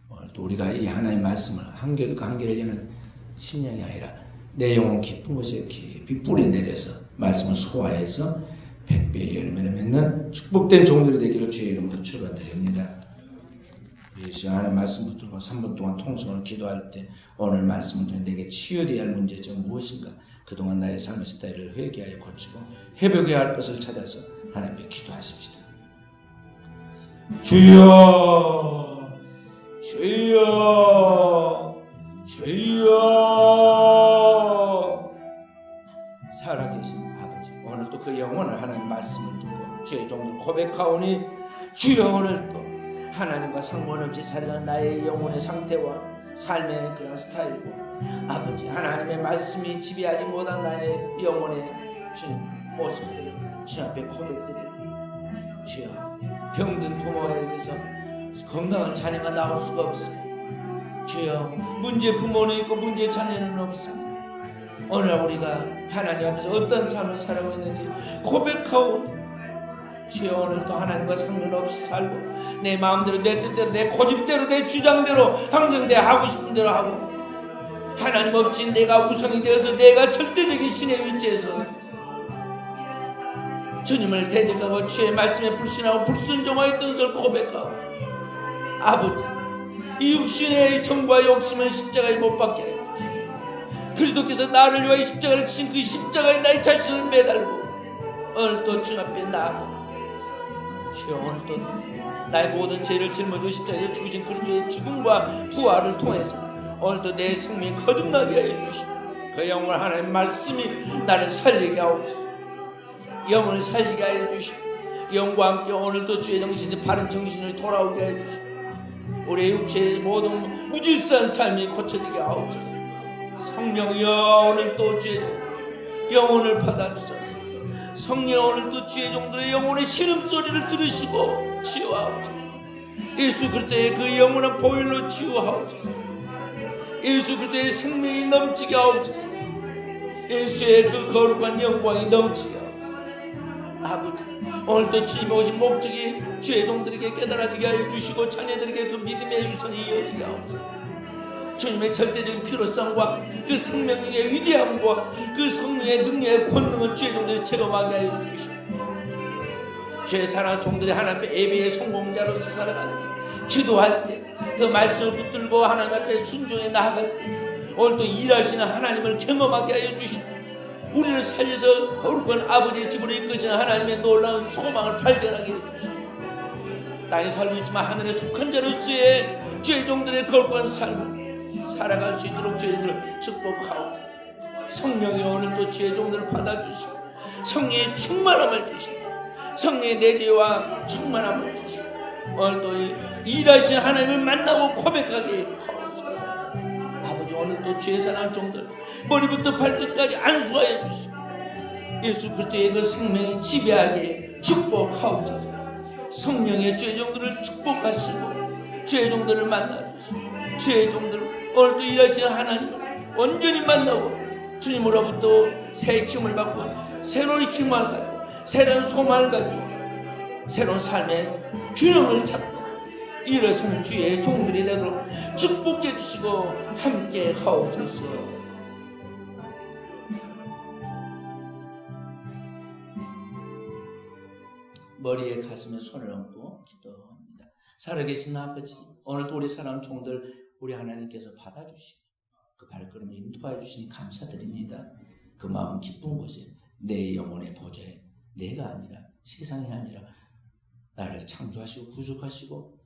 오늘도 우리가 이 하나님의 말씀을 한결 한결에는 심령이 아니라 내 영혼 깊은 곳에 깊이 뿌리 내려서 말씀을 소화해서 100배의 열매를 맺는 축복된 종들이 되기를 주의 이름으로 축원드립니다. 예수 하나님 말씀 붙들고 3분 동안 통성을 기도할 때 오늘 말씀을 통해 내게 치유되어야 할 문제점 무엇인가 그동안 나의 삶의 스타일을 회개하여 고치고 회복해야 할 것을 찾아서 하나님께 기도하십시다. 주여 주여 주여 살아계신 아버지 오늘도 그 영혼을 하나님 말씀을 듣고 주의 종들 고백하오니 주여 오늘도 하나님과 상관없이 살아가는 나의 영혼의 상태와 삶의 그런 스타일과 아버지 하나님의 말씀이 지배하지 못한 나의 영혼의 주님 모습들을 주님 앞에 고백드립니다. 주여 병든 부모에게서 건강한 자녀가 나올 수가 없습니다. 주여 문제 부모는 있고 문제 자녀는 없습니다. 오늘 우리가 하나님 앞에서 어떤 삶을 살아가고 있는지 고백하오니 주여 오늘도 하나님과 상관없이 살고 내 마음대로 내 뜻대로 내 고집대로 내 주장대로 항상 내 하고 싶은 대로 하고 하나님 없이 내가 우선이 되어서 내가 절대적인 신의 위치에서 주님을 대적하고 주의 말씀에 불신하고 불순종하였던 것을 고백하고 아버지 이 육신의 정과 욕심을 십자가에 못 박게 하여 그리스도께서 나를 위하여 십자가를 지신 그 십자가에 나의 자신을 매달고 오늘 또 주 앞에 나아가 주여 오늘 또 나의 모든 죄를 짊어지고 십자가에 죽으신 그리스도의 죽음과 부활을 통해서 오늘도 내 생명이 거듭나게 하여 주시고 그 영혼 하나님의 말씀이 나를 살리게 하옵소서. 영혼을 살리게 하여 주시고 영과 함께 오늘도 주의 정신이 바른 정신을 돌아오게 하여 주시고 우리의 육체의 모든 무질서한 삶이 고쳐지게 하옵소서. 성령이여 오늘도 주의 영혼을 받아주소서. 성령 오늘도 주의 종들의 영혼의 신음소리를 들으시고 치유하옵소서. 예수 그리스도의 그 영원한 보혈로 치유하옵소서. 예수 그리스도의 생명이 넘치게 하옵소서. 예수의 그 거룩한 영광이 넘치게 하옵소서. 아버지 오늘도 주님 오신 목적이 주의 종들에게 깨달아지게 하여 주시고 자녀들에게 그 믿음의 유선이 이어지게 하옵소서. 주님의 절대적인 필요성과 그 생명의 위대함과 그 성령의 능력의 권능을 주의 종들이 체험하게 하여 주시고 주의 사랑하는 종들이 하나님 앞에 예배의 성공자로서 살아가는 기도할 때 그 말씀을 붙들고 하나님 앞에 순종해 나아갈 때 오늘도 일하시는 하나님을 경험하게 하여 주시고 우리를 살려서 거룩한 아버지의 집으로 이끄시는 하나님의 놀라운 소망을 발견하게 해주시고 땅에 살고 있지만 하늘에 속한 자로서의 주의 종들의 거룩한 삶을 살아갈 수 있도록 주의를 축복하고 성령이 오늘도 주의 종들을 받아주시고 성령의 충만함을 주시고 성령의 내재와 충만함을 주시고 오늘도 일하신 하나님을 만나고 고백하게 하옵소서. 아버지 오늘 오늘도 주의 사랑하는 종들 머리부터 발끝까지 안수하여 주시고 예수 그리스도의 그 생명이 지배하게 축복하옵소서. 성령의 주의 종들을 축복하시고 주의 종들을 만나주시고 주의 종들을 오늘도 일하시는 하나님을 온전히 만나고 주님으로부터 새 힘을 받고 새로운 힘을 가지고 새로운 소망을 가지고 새로운 삶의 균형을 잡고 일어서는 주의 종들이 되도록 축복해 주시고 함께 하옵소서. 머리에 가슴에 손을 얹고 기도합니다. 살아계신 아버지, 오늘도 우리 사랑하는 종들 우리 하나님께서 받아주시고 그 발걸음을 인도하여 주시니 감사드립니다. 그 마음 기쁜 곳에 내 영혼의 보좌에 내가 아니라 세상이 아니라 나를 창조하시고 구속하시고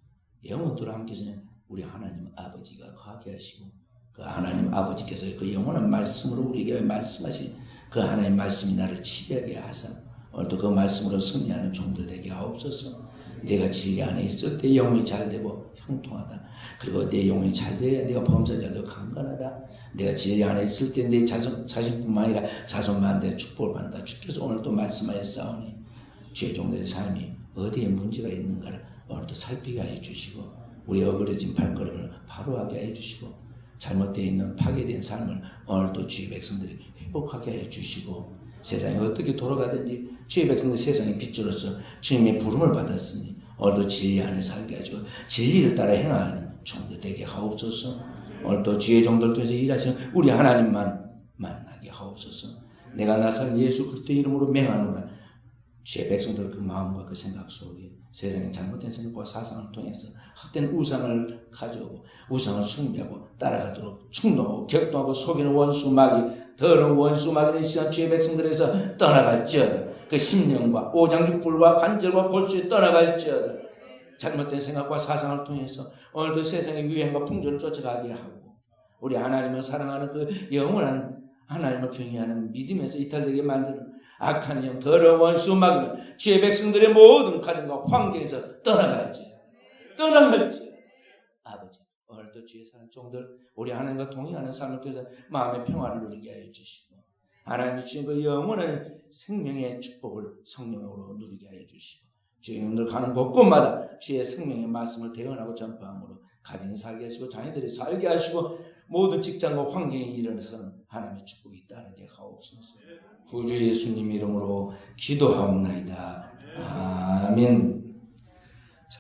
영원토록 함께 계시는 우리 하나님 아버지가 거하게 하시고 그 하나님 아버지께서 그 영원한 말씀으로 우리에게 말씀하신 그 하나님 말씀이 나를 지배하게 하사 오늘도 그 말씀으로 승리하는 종들 되게 하옵소서. 내가 진리 안에 있을 때 영혼이 잘되고 형통하다. 그리고 내 영혼이 잘돼야 내가 범사자도 강건하다. 내가 진리 안에 있을 때 내 자신뿐만 아니라 자손만 내 축복을 받는다. 주께서 오늘도 말씀하였사오니 주의 종들의 삶이 어디에 문제가 있는가를 오늘도 살피게 하여 주시고 우리 어그러진 발걸음을 바로하게 하여 주시고 잘못되어 있는 파괴된 삶을 오늘도 주의 백성들이 회복하게 하여 주시고 세상이 어떻게 돌아가든지 주의 백성들 세상의 빛으로서 주님의 부름을 받았으니 오늘도 진리 안에 살게 하시고 진리를 따라 행하는 종들 되게 하옵소서. 오늘도 주의 종들 통해서 일하시는 우리 하나님만 만나게 하옵소서. 내가 나사렛 예수 그리스도의 이름으로 맹하노라. 주의 백성들 그 마음과 그 생각 속에 세상의 잘못된 생각과 사상을 통해서 헛된 우상을 가져오고 우상을 숭배하고 따라가도록 충동하고 격동하고 속이는 원수 마귀 더러운 원수 마귀는 시간 주의 백성들에서 떠나갈지어다. 그 심령과 오장육불과 관절과 골수에 떠나갈지어다. 잘못된 생각과 사상을 통해서 오늘도 세상의 유행과 풍조를 쫓아가게 하고 우리 하나님을 사랑하는 그 영원한 하나님을 경외하는 믿음에서 이탈되게 만드는 악한 영 더러운 원수 마귀는 주의 백성들의 모든 가정과 환경에서 떠나갈지어다. 아버지 오늘도 주의 사는 종들 우리 하나님과 동행하는 삶을 통해서 마음의 평화를 누리게 하여 주시고 하나님이 주신 그 영원한 생명의 축복을 성령으로 누리게 하여 주시고 주의 영들 가는 곳곳마다 주의 생명의 말씀을 대언하고 전파함으로 가정이 살게 하시고 자녀들이 살게 하시고 모든 직장과 환경에 일어나서는 하나님의 축복이 따르게 하옵소서. 구주 예수님 이름으로 기도하옵나이다. 아멘.